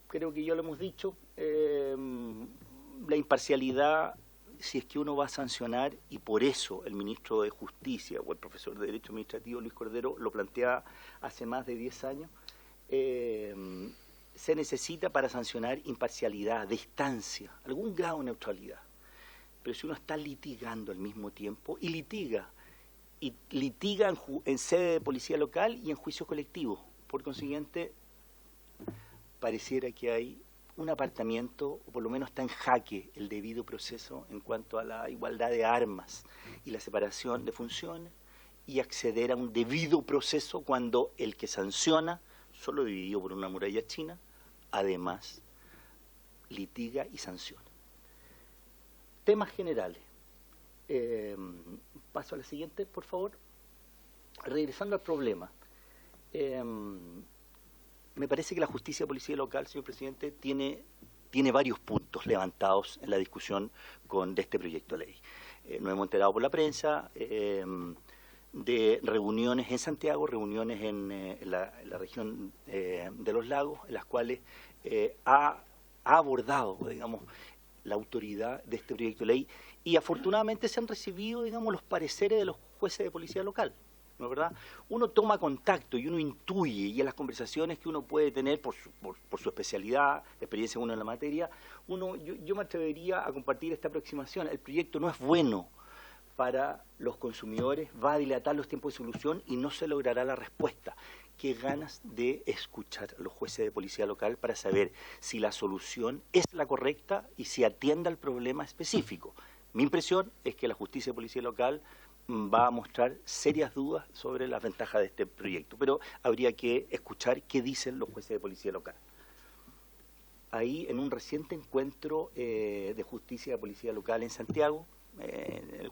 Creo que ya lo hemos dicho, la imparcialidad, si es que uno va a sancionar, y por eso el ministro de Justicia o el profesor de Derecho Administrativo Luis Cordero lo plantea hace más de 10 años, se necesita para sancionar imparcialidad, distancia, algún grado de neutralidad. Pero si uno está litigando al mismo tiempo, y litiga en sede de policía local y en juicio colectivo, por consiguiente, pareciera que hay un apartamiento, o por lo menos está en jaque el debido proceso en cuanto a la igualdad de armas y la separación de funciones, y acceder a un debido proceso cuando el que sanciona, solo dividido por una muralla china, además litiga y sanciona. Temas generales. Paso a la siguiente, por favor. Regresando al problema. Me parece que la justicia de policía local, señor presidente, tiene varios puntos levantados en la discusión de este proyecto de ley. Nos hemos enterado por la prensa de reuniones en Santiago, reuniones en la región de los lagos, en las cuales ha abordado, digamos, la autoridad de este proyecto de ley, y afortunadamente se han recibido, digamos, los pareceres de los jueces de policía local, ¿no es verdad? Uno toma contacto y uno intuye, y en las conversaciones que uno puede tener por su especialidad, experiencia uno en la materia, yo me atrevería a compartir esta aproximación. El proyecto no es bueno para los consumidores, va a dilatar los tiempos de solución y no se logrará la respuesta. Qué ganas de escuchar a los jueces de policía local para saber si la solución es la correcta y si atiende al problema específico. Mi impresión es que la justicia de policía local va a mostrar serias dudas sobre las ventajas de este proyecto, pero habría que escuchar qué dicen los jueces de policía local. Ahí, en un reciente encuentro de justicia de policía local en Santiago,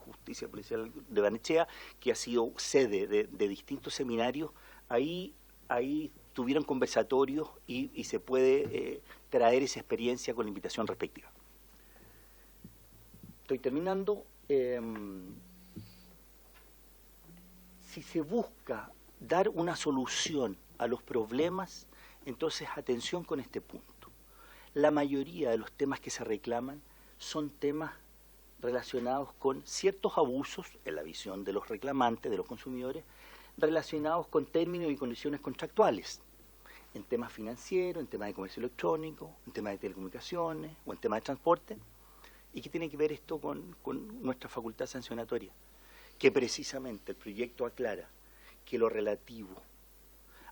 Justicia Policial de Barnechea, que ha sido sede de distintos seminarios, ahí tuvieron conversatorios y se puede traer esa experiencia con la invitación respectiva. Estoy terminando. Si se busca dar una solución a los problemas, entonces atención con este punto. La mayoría de los temas que se reclaman son temas relacionados con ciertos abusos, en la visión de los reclamantes, de los consumidores, relacionados con términos y condiciones contractuales, en temas financieros, en temas de comercio electrónico, en temas de telecomunicaciones o en temas de transporte. ¿Y qué tiene que ver esto con nuestra facultad sancionatoria? Que precisamente el proyecto aclara que lo relativo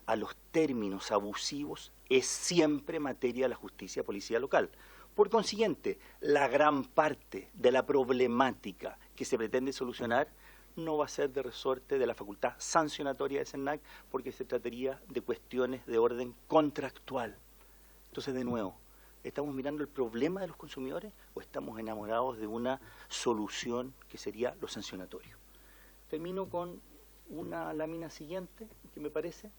a los términos abusivos es siempre materia de la justicia policial local. Por consiguiente, la gran parte de la problemática que se pretende solucionar no va a ser de resorte de la facultad sancionatoria de CERNAC, porque se trataría de cuestiones de orden contractual. Entonces, de nuevo, ¿estamos mirando el problema de los consumidores o estamos enamorados de una solución que sería lo sancionatorio? Termino con una lámina siguiente, que me parece.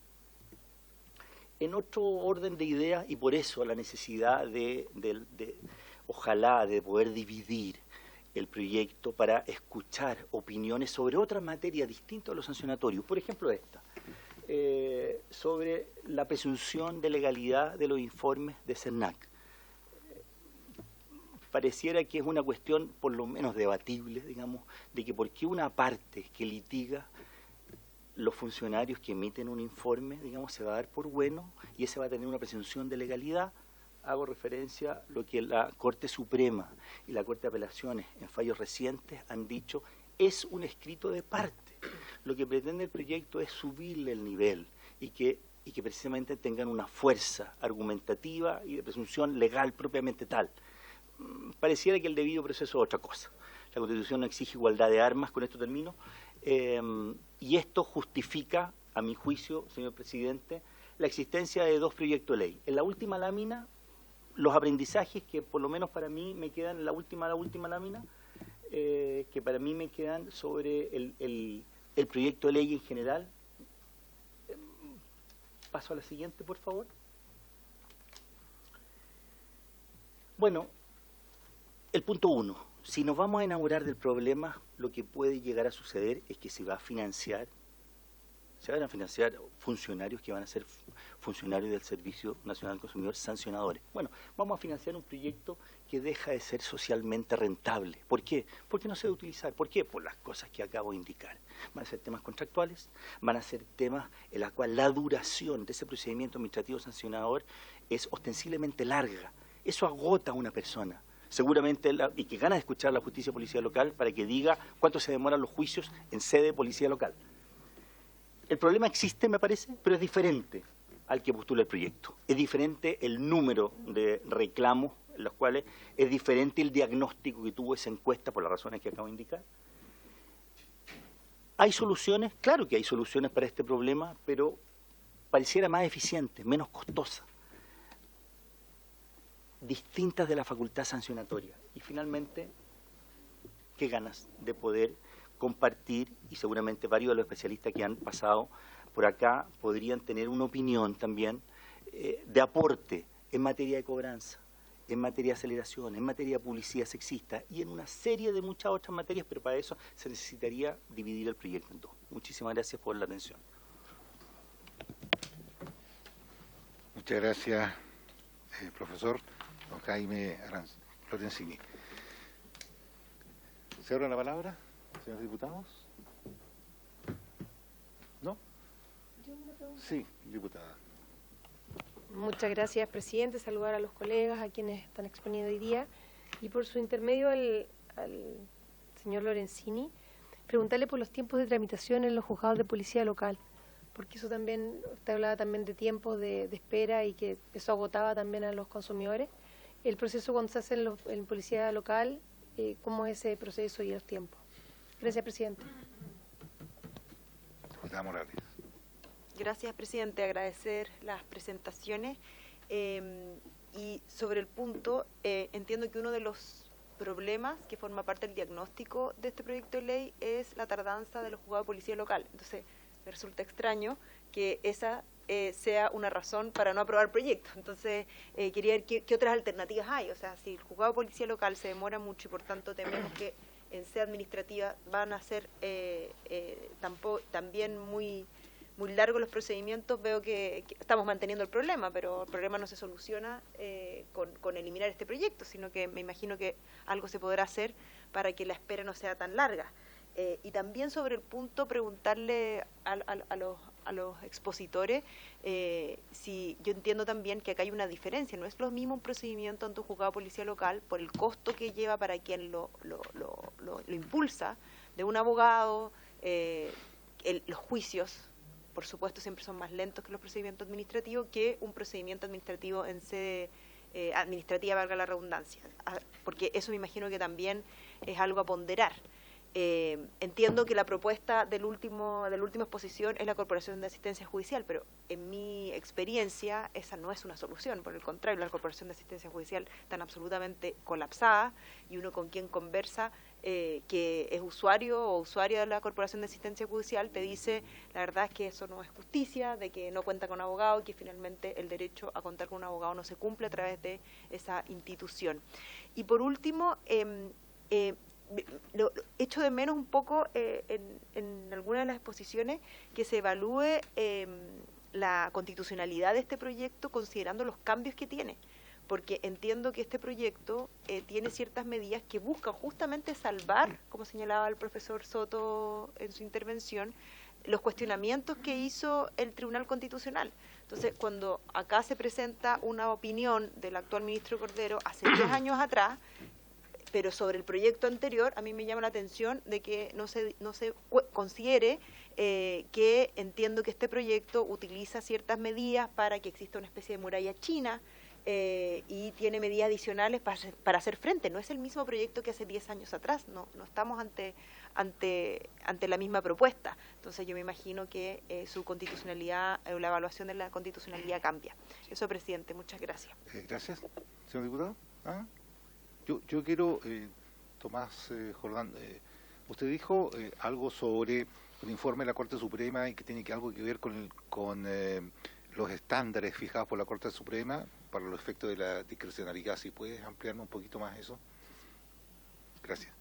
En otro orden de ideas, y por eso la necesidad ojalá, de poder dividir el proyecto para escuchar opiniones sobre otras materias distintas a los sancionatorios. Por ejemplo, esta, sobre la presunción de legalidad de los informes de CERNAC. Pareciera que es una cuestión por lo menos debatible, digamos, de que por qué una parte que litiga, los funcionarios que emiten un informe, digamos, se va a dar por bueno y ese va a tener una presunción de legalidad. Hago referencia a lo que la Corte Suprema y la Corte de Apelaciones en fallos recientes han dicho, es un escrito de parte. Lo que pretende el proyecto es subirle el nivel y que y que precisamente tengan una fuerza argumentativa y de presunción legal propiamente tal. Pareciera que el debido proceso es otra cosa. La Constitución no exige igualdad de armas, con esto termino, y esto justifica, a mi juicio, señor presidente, la existencia de 2 proyectos de ley. En la última lámina, los aprendizajes que por lo menos para mí me quedan en la última lámina, que para mí me quedan sobre el proyecto de ley en general. Paso a la siguiente, por favor. Bueno, el punto 1. Si nos vamos a enamorar del problema, lo que puede llegar a suceder es que se van a financiar funcionarios que van a ser funcionarios del Servicio Nacional del Consumidor sancionadores. Bueno, vamos a financiar un proyecto que deja de ser socialmente rentable. ¿Por qué? Porque no se debe utilizar. ¿Por qué? Por las cosas que acabo de indicar. Van a ser temas contractuales, van a ser temas en los cuales la duración de ese procedimiento administrativo sancionador es ostensiblemente larga. Eso agota a una persona. Seguramente, y que gana de escuchar a la justicia policial local para que diga cuánto se demoran los juicios en sede de policía local. El problema existe, me parece, pero es diferente al que postula el proyecto. Es diferente el número de reclamos, en los cuales es diferente el diagnóstico que tuvo esa encuesta por las razones que acabo de indicar. ¿Hay soluciones? Claro que hay soluciones para este problema, pero pareciera más eficiente, menos costosa, distintas de la facultad sancionatoria. Y finalmente, qué ganas de poder compartir, y seguramente varios de los especialistas que han pasado por acá podrían tener una opinión también de aporte en materia de cobranza, en materia de aceleración, en materia de publicidad sexista y en una serie de muchas otras materias, pero para eso se necesitaría dividir el proyecto en 2. Muchísimas gracias por la atención. Muchas gracias, profesor don Jaime Lorenzini. ¿Se abre la palabra, señores diputados? ¿No? Sí, diputada. Muchas gracias, presidente. Saludar a los colegas, a quienes están exponiendo hoy día. Y por su intermedio al señor Lorenzini, preguntarle por los tiempos de tramitación en los juzgados de policía local, porque eso también, usted hablaba también de tiempos de espera y que eso agotaba también a los consumidores. El proceso cuando se hace en policía local, ¿cómo es ese proceso y los tiempos? Gracias, presidente. Diputada Morales. Gracias, presidente. Agradecer las presentaciones. Y sobre el punto, entiendo que uno de los problemas que forma parte del diagnóstico de este proyecto de ley es la tardanza de los juzgados de policía local. Entonces, me resulta extraño que esa sea una razón para no aprobar el proyecto. Entonces, quería ver qué otras alternativas hay. O sea, si el juzgado de policía local se demora mucho y por tanto tememos que en sede administrativa van a ser también muy largos los procedimientos, veo que estamos manteniendo el problema, pero el problema no se soluciona con eliminar este proyecto, sino que me imagino que algo se podrá hacer para que la espera no sea tan larga. Y también sobre el punto, preguntarle a los expositores si yo entiendo también que acá hay una diferencia. No es lo mismo un procedimiento ante un juzgado de policía local por el costo que lleva para quien lo impulsa, de un abogado, los juicios, por supuesto, siempre son más lentos que los procedimientos administrativos, que un procedimiento administrativo en sede administrativa, valga la redundancia, porque eso me imagino que también es algo a ponderar. Entiendo que la propuesta de la última exposición es la Corporación de Asistencia Judicial, pero en mi experiencia esa no es una solución. Por el contrario, la Corporación de Asistencia Judicial está absolutamente colapsada y uno con quien conversa que es usuario o usuaria de la Corporación de Asistencia Judicial te dice la verdad es que eso no es justicia, de que no cuenta con abogado y que finalmente el derecho a contar con un abogado no se cumple a través de esa institución. Y por último, lo echo de menos un poco en algunas de las exposiciones que se evalúe la constitucionalidad de este proyecto considerando los cambios que tiene, porque entiendo que este proyecto tiene ciertas medidas que buscan justamente salvar, como señalaba el profesor Soto en su intervención, los cuestionamientos que hizo el Tribunal Constitucional. Entonces, cuando acá se presenta una opinión del actual ministro Cordero hace 10 años atrás, pero sobre el proyecto anterior a mí me llama la atención de que no se considere que entiendo que este proyecto utiliza ciertas medidas para que exista una especie de muralla china y tiene medidas adicionales para hacer frente. No es el mismo proyecto que hace 10 años atrás, no estamos ante la misma propuesta. Entonces yo me imagino que su constitucionalidad, la evaluación de la constitucionalidad cambia. Eso, presidente, muchas gracias. Gracias. Señor diputado. Yo quiero, Tomás Jordán, usted dijo algo sobre un informe de la Corte Suprema y que tiene algo que ver con los estándares fijados por la Corte Suprema para los efectos de la discrecionalidad. ¿Si puedes ampliarme un poquito más eso? Gracias.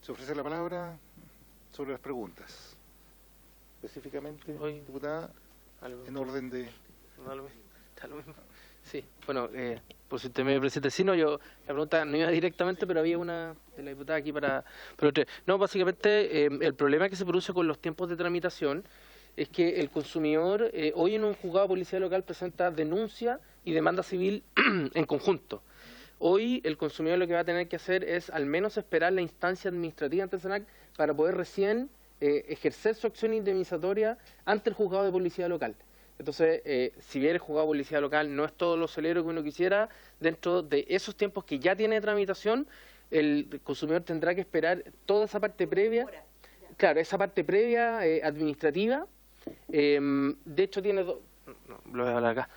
Se ofrece la palabra sobre las preguntas. Específicamente, diputada, en orden de... Está lo mismo. Sí, bueno, por su intermedio, presidente, sí, no, yo la pregunta no iba directamente, pero había una de la diputada aquí para usted. No, básicamente el problema que se produce con los tiempos de tramitación es que el consumidor hoy en un juzgado de policía local presenta denuncia y demanda civil en conjunto. Hoy el consumidor lo que va a tener que hacer es al menos esperar la instancia administrativa ante el SENAC para poder recién ejercer su acción indemnizatoria ante el juzgado de policía local. Entonces, si bien el juzgado de policía local no es todo lo celero que uno quisiera, dentro de esos tiempos que ya tiene de tramitación, el consumidor tendrá que esperar toda esa parte previa, claro, esa parte previa administrativa. De hecho, tiene dos, no, lo voy a hablar acá.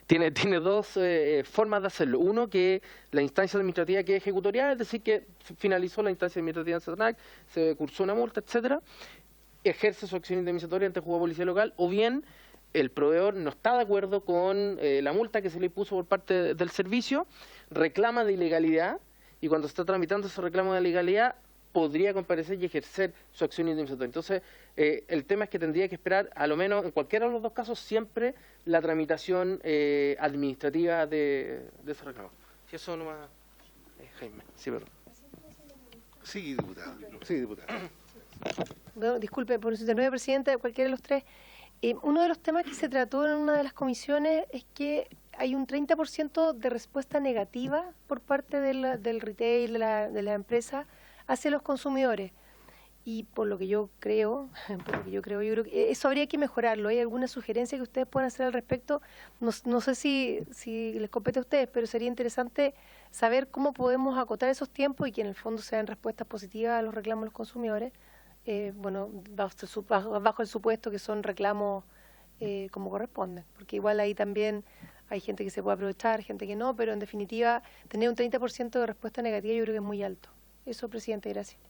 Tiene dos formas de hacerlo. Uno, que la instancia administrativa que es ejecutorial, es decir, que finalizó la instancia administrativa en SENAC, se cursó una multa, etcétera, ejerce su acción indemnizatoria ante el juzgado de policía local, o bien el proveedor no está de acuerdo con la multa que se le impuso por parte del servicio, reclama de ilegalidad, y cuando está tramitando ese reclamo de ilegalidad, podría comparecer y ejercer su acción indemnizatoria. Entonces, el tema es que tendría que esperar, a lo menos en cualquiera de los dos casos, siempre la tramitación administrativa de ese reclamo. Si eso nomás, Jaime, sí, perdón. Sí, diputada. Sí, diputada. Bueno, disculpe, por su intermedio, presidente, cualquiera de los tres. Uno de los temas que se trató en una de las comisiones es que hay un 30% de respuesta negativa por parte del retail, de la empresa, hacia los consumidores. Y por lo que yo creo, yo creo que eso habría que mejorarlo. ¿Hay alguna sugerencia que ustedes puedan hacer al respecto? No sé si les compete a ustedes, pero sería interesante saber cómo podemos acotar esos tiempos y que en el fondo sean respuestas positivas a los reclamos de los consumidores. Bueno, bajo el supuesto que son reclamos como corresponden, porque igual ahí también hay gente que se puede aprovechar, gente que no, pero en definitiva tener un 30% de respuesta negativa yo creo que es muy alto. Eso, presidente, gracias.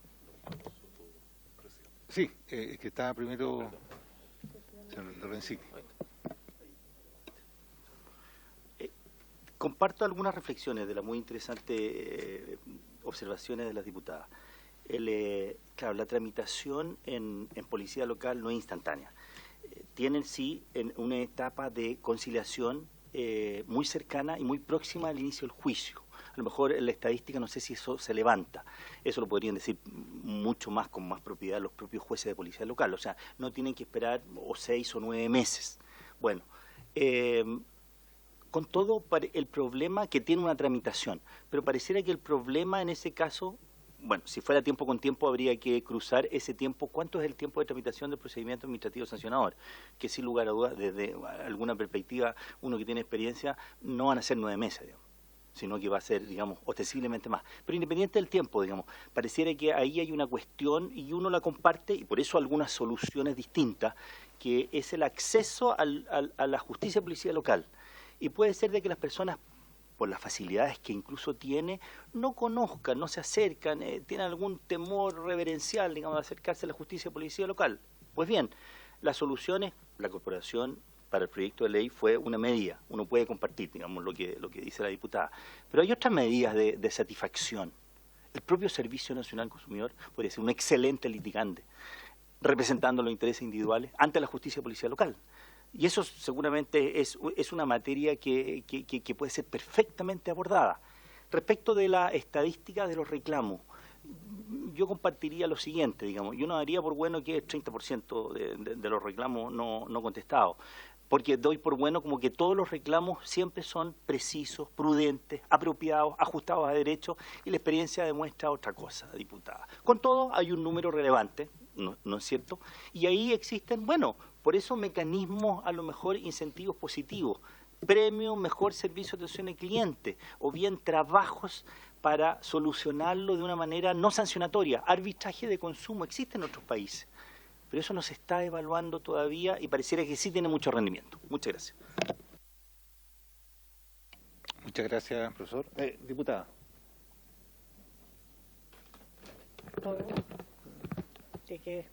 Sí, que estaba primero señor Lorenzini. Comparto algunas reflexiones de las muy interesantes observaciones de las diputadas. Claro, la tramitación en policía local no es instantánea. Tienen sí una etapa de conciliación muy cercana y muy próxima al inicio del juicio. A lo mejor en la estadística no sé si eso se levanta. Eso lo podrían decir mucho más, con más propiedad, los propios jueces de policía local. O sea, no tienen que esperar 6 o 9 meses. Bueno, con todo el problema que tiene una tramitación, pero pareciera que el problema en ese caso, bueno, si fuera tiempo con tiempo habría que cruzar ese tiempo. ¿Cuánto es el tiempo de tramitación del procedimiento administrativo sancionador? Que sin lugar a dudas, desde alguna perspectiva, uno que tiene experiencia, no van a ser 9 meses, digamos, sino que va a ser, digamos, ostensiblemente más. Pero independiente del tiempo, digamos, pareciera que ahí hay una cuestión y uno la comparte, y por eso algunas soluciones distintas, que es el acceso a la justicia de policía local. Y puede ser de que las personas, por las facilidades que incluso tiene, no conozcan, no se acercan, tienen algún temor reverencial, digamos, de acercarse a la justicia de policía local. Pues bien, las soluciones, la corporación para el proyecto de ley fue una medida, uno puede compartir, digamos, lo que dice la diputada, pero hay otras medidas de satisfacción. El propio Servicio Nacional del Consumidor podría ser un excelente litigante, representando los intereses individuales ante la justicia de policía local. Y eso seguramente es una materia que puede ser perfectamente abordada. Respecto de la estadística de los reclamos, yo compartiría lo siguiente, digamos, yo no daría por bueno que el 30% de los reclamos no contestados. porque doy por bueno como que todos los reclamos siempre son precisos, prudentes, apropiados, ajustados a derecho, y la experiencia demuestra otra cosa, diputada. Con todo, hay un número relevante, ¿no es cierto? Y ahí existen, bueno, por eso mecanismos, a lo mejor incentivos positivos, premio, mejor servicio de atención al cliente, o bien trabajos para solucionarlo de una manera no sancionatoria. Arbitraje de consumo existe en otros países, pero eso no se está evaluando todavía y pareciera que sí tiene mucho rendimiento. Muchas gracias. Muchas gracias, profesor. Diputada. Llegué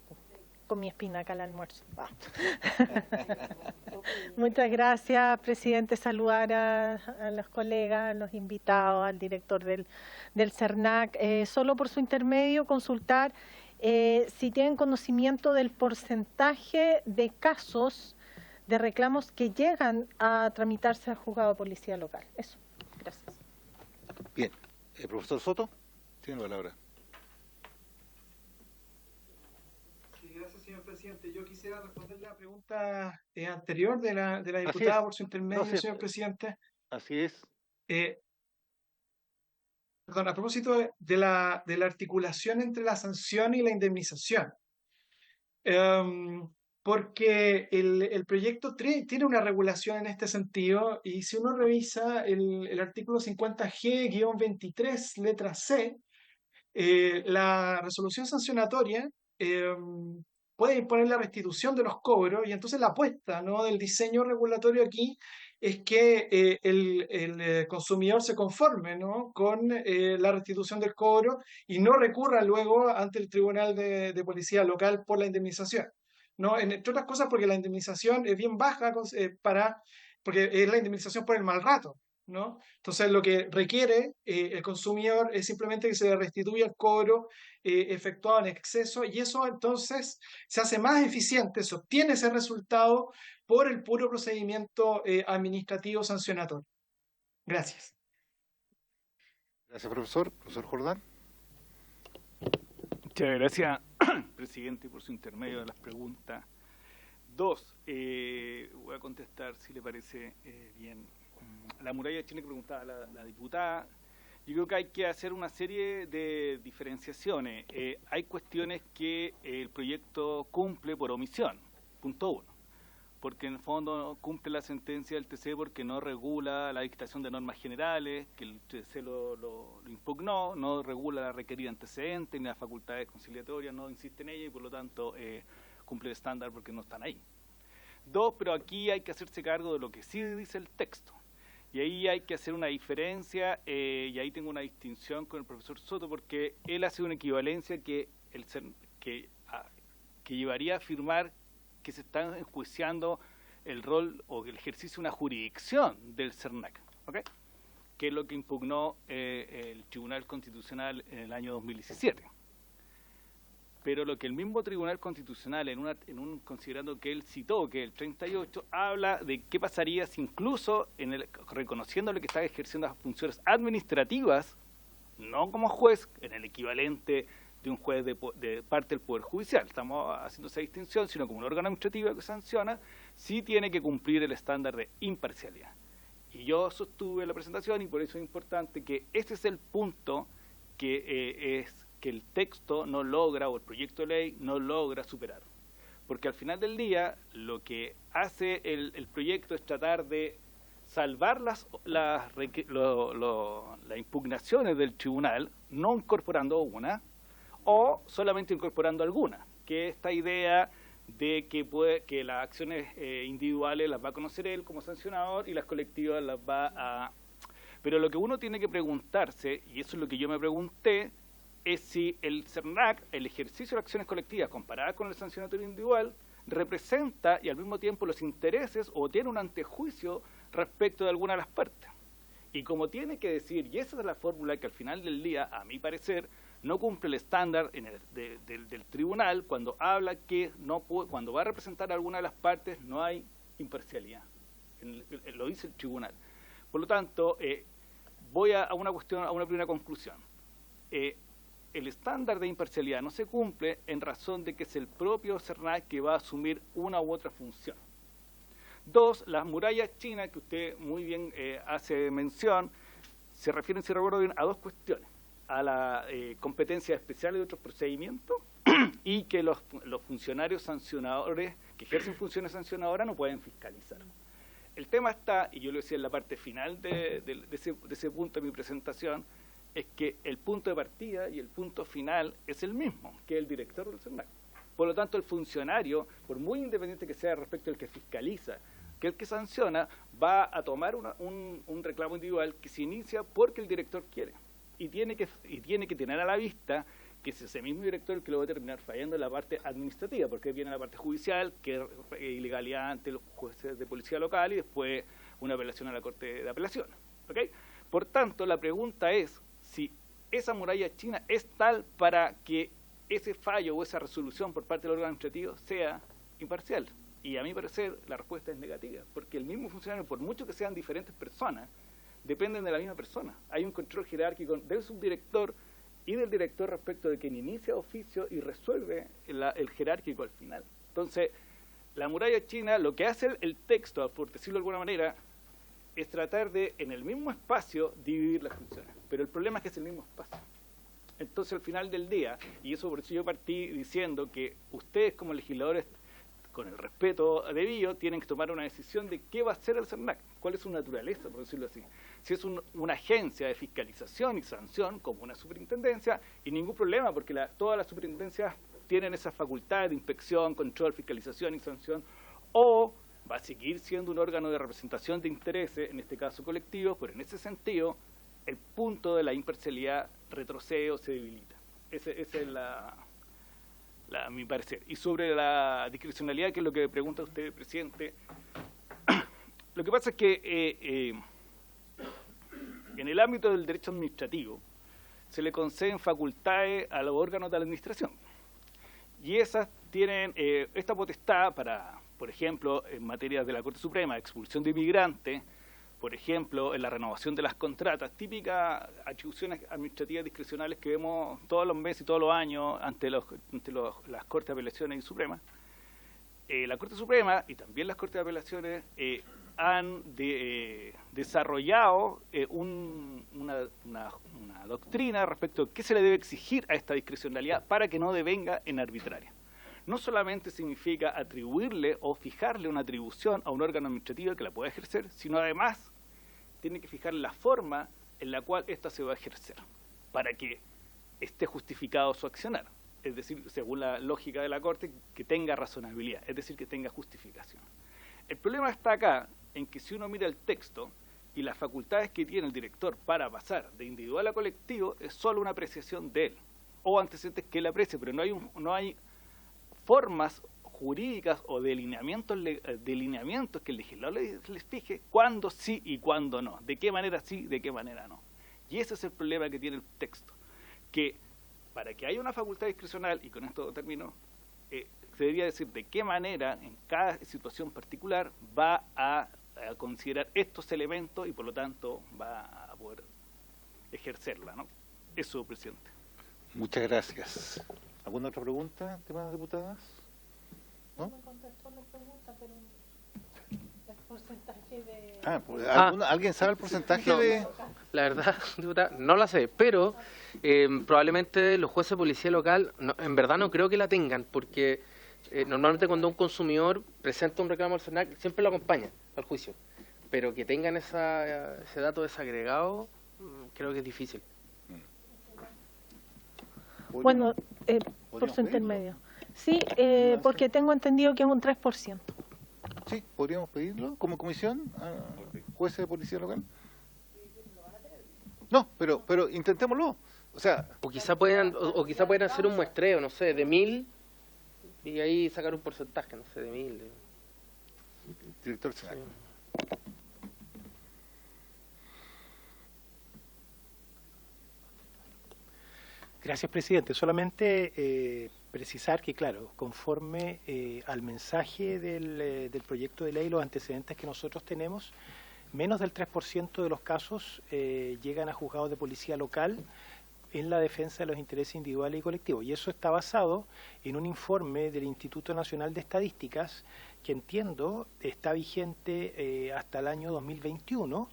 con mi espinaca al almuerzo. Muchas gracias, presidente. Saludar a los colegas, a los invitados, al director del CERNAC. Solo por su intermedio consultar si tienen conocimiento del porcentaje de casos de reclamos que llegan a tramitarse al juzgado de policía local. Eso. Gracias. Bien. Profesor Soto, tiene la palabra. Gracias, señor presidente. Yo quisiera responder la pregunta anterior de la diputada por su intermedio, señor presidente. Así es. Perdón, a propósito de la articulación entre la sanción y la indemnización. Porque el proyecto tiene una regulación en este sentido, y si uno revisa el artículo 50G-23, letra C, la resolución sancionatoria puede imponer la restitución de los cobros, y entonces la apuesta, ¿no?, del diseño regulatorio aquí es que el consumidor se conforme, ¿no?, con la restitución del cobro y no recurra luego ante el Tribunal de Policía Local por la indemnización, ¿no? Entre otras cosas porque la indemnización es bien baja porque es la indemnización por el mal rato, ¿no? Entonces lo que requiere el consumidor es simplemente que se le restituya el cobro efectuado en exceso, y eso entonces se hace más eficiente, se obtiene ese resultado por el puro procedimiento administrativo sancionatorio. Gracias. Gracias, profesor. Profesor Jordán. Muchas gracias, presidente, por su intermedio de las preguntas. Dos, voy a contestar, si le parece bien. La muralla china que preguntaba la diputada, yo creo que hay que hacer una serie de diferenciaciones. Hay cuestiones que el proyecto cumple por omisión, punto uno, porque en el fondo no cumple la sentencia del TC porque no regula la dictación de normas generales, que el TC lo impugnó, no regula la requerida antecedente ni las facultades conciliatorias, no insiste en ella, y por lo tanto cumple el estándar porque no están ahí. Dos, pero aquí hay que hacerse cargo de lo que sí dice el texto. Y ahí hay que hacer una diferencia, y ahí tengo una distinción con el profesor Soto, porque él hace una equivalencia que llevaría a afirmar que se está enjuiciando el rol o el ejercicio de una jurisdicción del CERNAC, ¿okay?, que es lo que impugnó el Tribunal Constitucional en el año 2017. Pero lo que el mismo Tribunal Constitucional, considerando que él citó, que el 38, habla de qué pasaría si incluso, reconociéndole que está ejerciendo las funciones administrativas, no como juez, en el equivalente de un juez de parte del Poder Judicial, estamos haciendo esa distinción, sino como un órgano administrativo que sanciona, sí tiene que cumplir el estándar de imparcialidad. Y yo sostuve la presentación, y por eso es importante que este es el punto que el texto no logra, o el proyecto de ley no logra superar. Porque al final del día, lo que hace el proyecto es tratar de salvar las impugnaciones del tribunal, no incorporando una, o solamente incorporando alguna, que esta idea de que las acciones individuales las va a conocer él como sancionador y las colectivas las va a... Pero lo que uno tiene que preguntarse, y eso es lo que yo me pregunté, es si el CERNAC, el ejercicio de acciones colectivas comparada con el sancionatorio individual, representa y al mismo tiempo los intereses o tiene un antejuicio respecto de alguna de las partes. Y como tiene que decir, y esa es la fórmula que al final del día, a mi parecer, no cumple el estándar del tribunal cuando habla que cuando va a representar a alguna de las partes no hay imparcialidad. Lo dice el tribunal. Por lo tanto, voy a una primera conclusión. El estándar de imparcialidad no se cumple en razón de que es el propio CERNAC que va a asumir una u otra función. Dos, las murallas chinas, que usted muy bien hace mención, se refieren, si recuerdo bien, a dos cuestiones. A la competencia especial de otros procedimientos y que los funcionarios sancionadores que ejercen funciones sancionadoras no pueden fiscalizar. El tema está, y yo lo decía en la parte final de ese punto de mi presentación, es que el punto de partida y el punto final es el mismo, que el director del CERNAC. Por lo tanto, el funcionario, por muy independiente que sea respecto al que fiscaliza, que el que sanciona, va a tomar un reclamo individual que se inicia porque el director quiere. Y tiene que tener a la vista que es ese mismo director el que lo va a terminar fallando en la parte administrativa, porque viene la parte judicial, que es ilegalidad ante los jueces de policía local y después una apelación a la Corte de Apelaciones. ¿Okay? Por tanto, la pregunta es si esa muralla china es tal para que ese fallo o esa resolución por parte del órgano administrativo sea imparcial. Y a mi parecer la respuesta es negativa, porque el mismo funcionario, por mucho que sean diferentes personas, dependen de la misma persona. Hay un control jerárquico del subdirector y del director respecto de quien inicia oficio y resuelve el jerárquico al final. Entonces, la muralla china, lo que hace el texto, por decirlo de alguna manera, es tratar de, en el mismo espacio, dividir las funciones. Pero el problema es que es el mismo espacio. Entonces, al final del día, y eso por eso yo partí diciendo que ustedes como legisladores, con el respeto debido, tienen que tomar una decisión de qué va a hacer el CERNAC, cuál es su naturaleza, por decirlo así. Si es una agencia de fiscalización y sanción, como una superintendencia, y ningún problema, porque todas las superintendencias tienen esa facultad de inspección, control, fiscalización y sanción, o va a seguir siendo un órgano de representación de intereses, en este caso colectivos, pero en ese sentido, el punto de la imparcialidad retrocede o se debilita. Esa es mi parecer. Y sobre la discrecionalidad, que es lo que pregunta usted, presidente, lo que pasa es que en el ámbito del derecho administrativo se le conceden facultades a los órganos de la administración. Y esas tienen esta potestad para, por ejemplo, en materia de la Corte Suprema, expulsión de inmigrantes, por ejemplo, en la renovación de las contratas, típicas atribuciones administrativas discrecionales que vemos todos los meses y todos los años ante las Cortes de Apelaciones y Supremas. La Corte Suprema y también las Cortes de Apelaciones han desarrollado una doctrina respecto a qué se le debe exigir a esta discrecionalidad para que no devenga en arbitraria. No solamente significa atribuirle o fijarle una atribución a un órgano administrativo que la pueda ejercer, sino además tiene que fijar la forma en la cual ésta se va a ejercer, para que esté justificado su accionar. Es decir, según la lógica de la Corte, que tenga razonabilidad, es decir, que tenga justificación. El problema está acá, en que si uno mira el texto y las facultades que tiene el director para pasar de individual a colectivo, es solo una apreciación de él, o antecedentes que él aprecie, pero no hay formas jurídicas o delineamientos que el legislador les fije cuándo sí y cuándo no, de qué manera sí, de qué manera no. Y ese es el problema que tiene el texto, que para que haya una facultad discrecional, y con esto termino, se debería decir de qué manera en cada situación particular va a considerar estos elementos y por lo tanto va a poder ejercerla, ¿no? Eso, presidente. Muchas gracias. ¿Alguna otra pregunta, estimadas diputadas? ¿No? Me contestó la pregunta, pero el porcentaje de... ¿Alguien sabe el porcentaje No, de...? la verdad, diputada, no la sé, pero probablemente los jueces de policía local, en verdad no creo que la tengan, porque normalmente cuando un consumidor presenta un reclamo al CERNAC, siempre lo acompaña al juicio, pero que tengan ese dato desagregado, creo que es difícil. Bueno, por su intermedio. Sí, porque tengo entendido que es un 3%. Sí, podríamos pedirlo como comisión a jueces de policía local. No, pero intentémoslo. O sea, O quizá puedan hacer un muestreo, no sé, de 1000 y ahí sacar un porcentaje, no sé, de 1000. director Senac. Sí. Gracias, presidente. Solamente precisar que, claro, conforme al mensaje del proyecto de ley, los antecedentes que nosotros tenemos, menos del 3% de los casos llegan a juzgados de policía local en la defensa de los intereses individuales y colectivos. Y eso está basado en un informe del Instituto Nacional de Estadísticas, que entiendo está vigente hasta el año 2021,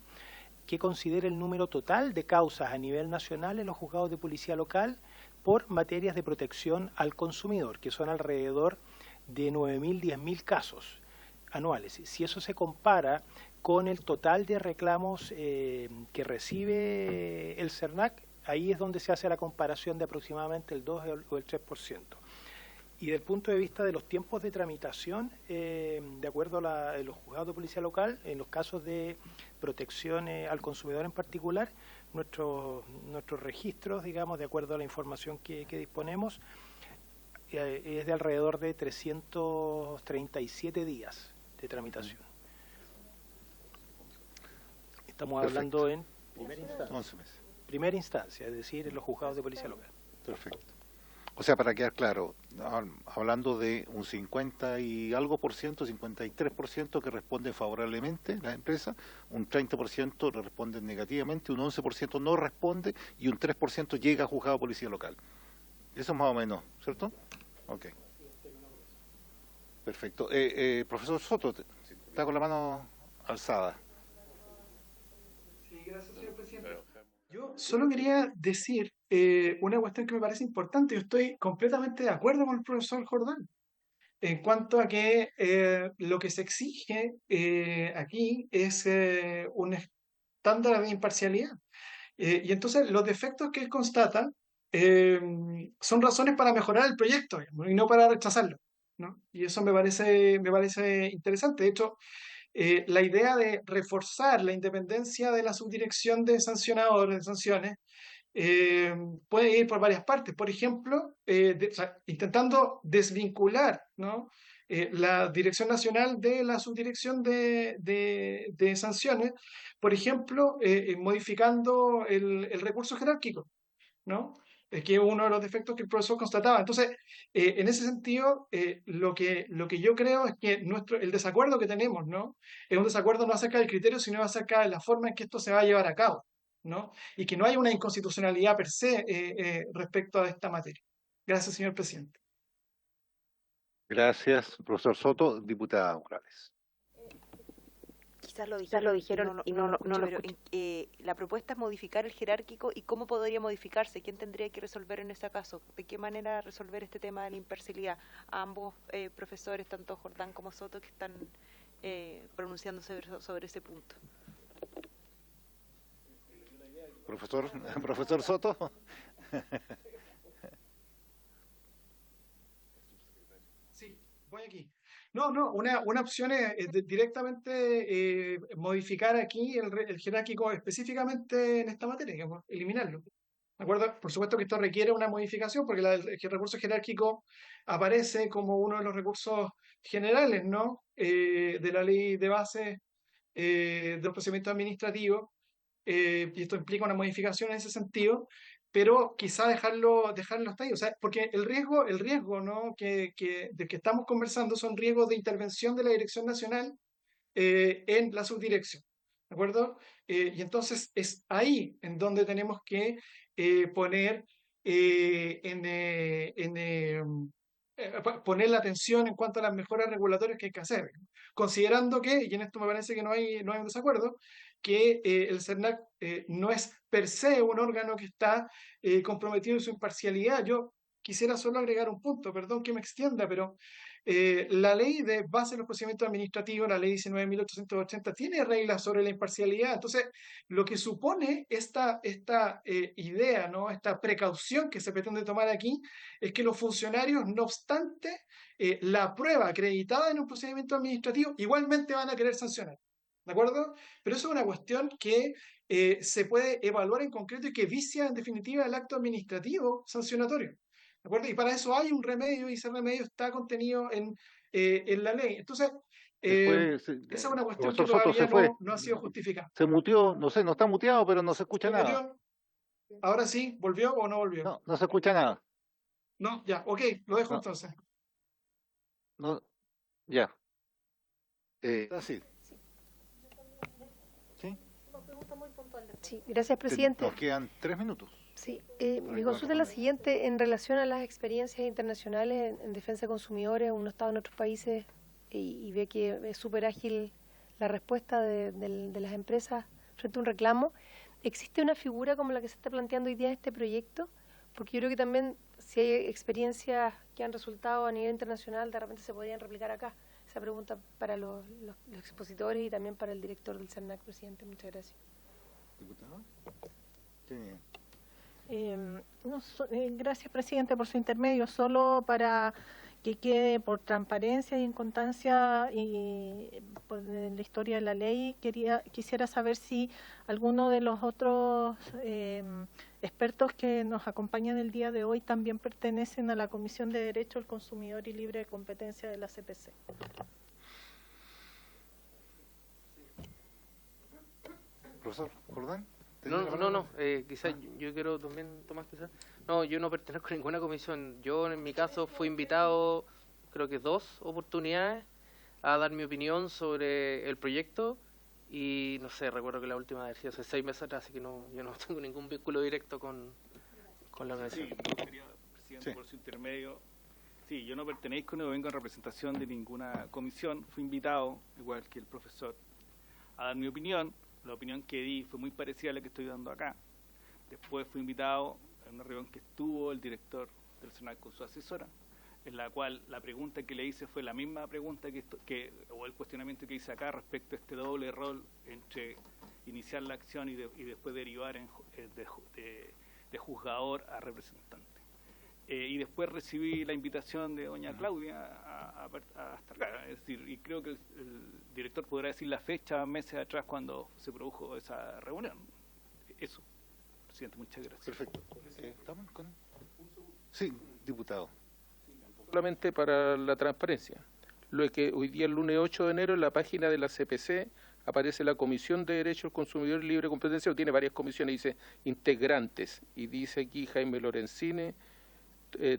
que considera el número total de causas a nivel nacional en los juzgados de policía local por materias de protección al consumidor, que son alrededor de 9.000, 10.000 casos anuales. Si eso se compara con el total de reclamos que recibe el CERNAC, ahí es donde se hace la comparación de aproximadamente el 2 o el 3%. Y desde el punto de vista de los tiempos de tramitación, de acuerdo a los juzgados de policía local, en los casos de protección al consumidor en particular, nuestros registros, digamos, de acuerdo a la información que disponemos, es de alrededor de 337 días de tramitación. Estamos hablando en primera instancia. 11 meses. Primera instancia, es decir, en los juzgados de policía local. Perfecto. O sea, para quedar claro, hablando de un 50 y algo por ciento, 53% que responde favorablemente la empresa, un 30% le responde negativamente, un 11% no responde y un 3% llega a juzgado de policía local. Eso es más o menos, ¿cierto? Ok. Perfecto. Profesor Soto, está con la mano alzada. Sí, gracias, señor presidente. Yo solo quería decir una cuestión que me parece importante. Yo estoy completamente de acuerdo con el profesor Jordán en cuanto a que lo que se exige aquí es un estándar de imparcialidad. Y entonces los defectos que él constata son razones para mejorar el proyecto, digamos, y no para rechazarlo, ¿no? Y eso me parece interesante. De hecho, la idea de reforzar la independencia de la subdirección de sancionadores, de sanciones, puede ir por varias partes. Por ejemplo, o sea, intentando desvincular, ¿no? La Dirección Nacional de la Subdirección de Sanciones, por ejemplo, modificando el recurso jerárquico, ¿no? Que es uno de los defectos que el profesor constataba. Entonces, en ese sentido, lo que yo creo es que el desacuerdo que tenemos, ¿no? Es un desacuerdo no acerca del criterio, sino acerca de la forma en que esto se va a llevar a cabo, ¿no? Y que no hay una inconstitucionalidad per se respecto a esta materia. Gracias, señor presidente. Gracias, profesor Soto. Diputada Morales. Quizás lo dijeron y no lo escuché, pero la propuesta es modificar el jerárquico y cómo podría modificarse, quién tendría que resolver en ese caso, de qué manera resolver este tema de la imparcialidad. A ambos profesores, tanto Jordán como Soto, que están pronunciándose sobre ese punto. Profesor Soto. Sí, voy aquí. No, una opción es directamente modificar aquí el jerárquico específicamente en esta materia, digamos, eliminarlo. ¿De acuerdo? Por supuesto que esto requiere una modificación porque el recurso jerárquico aparece como uno de los recursos generales, ¿no? De la ley de base de los procedimientos administrativos, y esto implica una modificación en ese sentido, pero quizá dejarlo hasta ahí, o sea, porque el riesgo, ¿no? del que estamos conversando son riesgos de intervención de la Dirección Nacional en la subdirección, ¿de acuerdo? Y entonces es ahí en donde tenemos que poner poner la atención en cuanto a las mejoras regulatorias que hay que hacer, considerando que, y en esto me parece que no hay un desacuerdo, que el CERNAC no es per se un órgano que está comprometido en su imparcialidad. Yo quisiera solo agregar un punto, perdón que me extienda, pero la ley de base de los procedimientos administrativos, la ley 19.880, tiene reglas sobre la imparcialidad. Entonces, lo que supone esta idea, ¿no? Esta precaución que se pretende tomar aquí, es que los funcionarios, no obstante la prueba acreditada en un procedimiento administrativo, igualmente van a querer sancionar. ¿De acuerdo? Pero eso es una cuestión que se puede evaluar en concreto y que vicia en definitiva el acto administrativo sancionatorio. ¿De acuerdo? Y para eso hay un remedio y ese remedio está contenido en la ley. Entonces, esa es una cuestión que todavía no ha sido justificada. Se muteó, no sé, no está muteado, pero no se escucha nada. Muteó? Ahora sí, ¿volvió o no volvió? No se escucha nada. No, ya, ok, lo dejo entonces. No, ya. Así. ¿Sí? Sí, gracias, presidente. Nos quedan 3 minutos. Sí, mi consulta es la siguiente. En relación a las experiencias internacionales en defensa de consumidores, uno está en otros países y ve que es súper ágil la respuesta de las empresas frente a un reclamo. ¿Existe una figura como la que se está planteando hoy día en este proyecto? Porque yo creo que también si hay experiencias que han resultado a nivel internacional, de repente se podrían replicar acá. Esa pregunta para los expositores y también para el director del CERNAC, presidente. Muchas gracias. ¿Diputado? Gracias, presidente, por su intermedio. Solo para que quede por transparencia y en constancia y por la historia de la ley, quisiera saber si alguno de los otros expertos que nos acompañan el día de hoy también pertenecen a la Comisión de Derecho del Consumidor y Libre Competencia de la CPC. Profesor Jordán. No, quizás yo quiero también, Tomás, quizás. No, yo no pertenezco a ninguna comisión. Yo, en mi caso, fui invitado, creo que 2 oportunidades, a dar mi opinión sobre el proyecto y, no sé, recuerdo que la última vez hace 6 meses atrás, así que yo no tengo ningún vínculo directo con la organización. Sí, yo quería, presidente, por su intermedio. Sí, yo no pertenezco, no vengo en representación de ninguna comisión. Fui invitado, igual que el profesor, a dar mi opinión. La opinión que di fue muy parecida a la que estoy dando acá. Después fui invitado a una reunión que estuvo el director del CERNAC con su asesora, en la cual la pregunta que le hice fue la misma pregunta o el cuestionamiento que hice acá respecto a este doble rol entre iniciar la acción y después derivar de juzgador a representante. Y después recibí la invitación de doña Claudia a estar acá. Es decir, y creo que el director podrá decir la fecha meses atrás cuando se produjo esa reunión. Eso, presidente, muchas gracias. Perfecto. ¿Estamos con...? Sí, diputado. Solamente para la transparencia. Lo que hoy día, el lunes 8 de enero, en la página de la CPC aparece la Comisión de Derechos del Consumidor y Libre Competencia, tiene varias comisiones, dice integrantes, y dice aquí Jaime Lorenzini,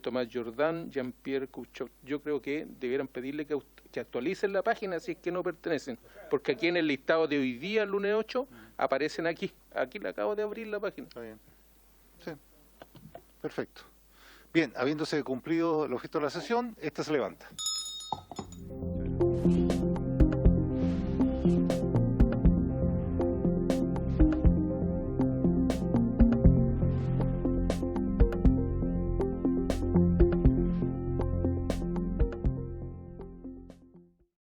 Tomás Jordán, Jean-Pierre Couchot. Yo creo que debieran pedirle que actualicen la página si es que no pertenecen, porque aquí en el listado de hoy día, el lunes 8, aparecen aquí. Aquí le acabo de abrir la página. Está bien. Sí. Perfecto. Bien, habiéndose cumplido el objeto de la sesión, esta se levanta.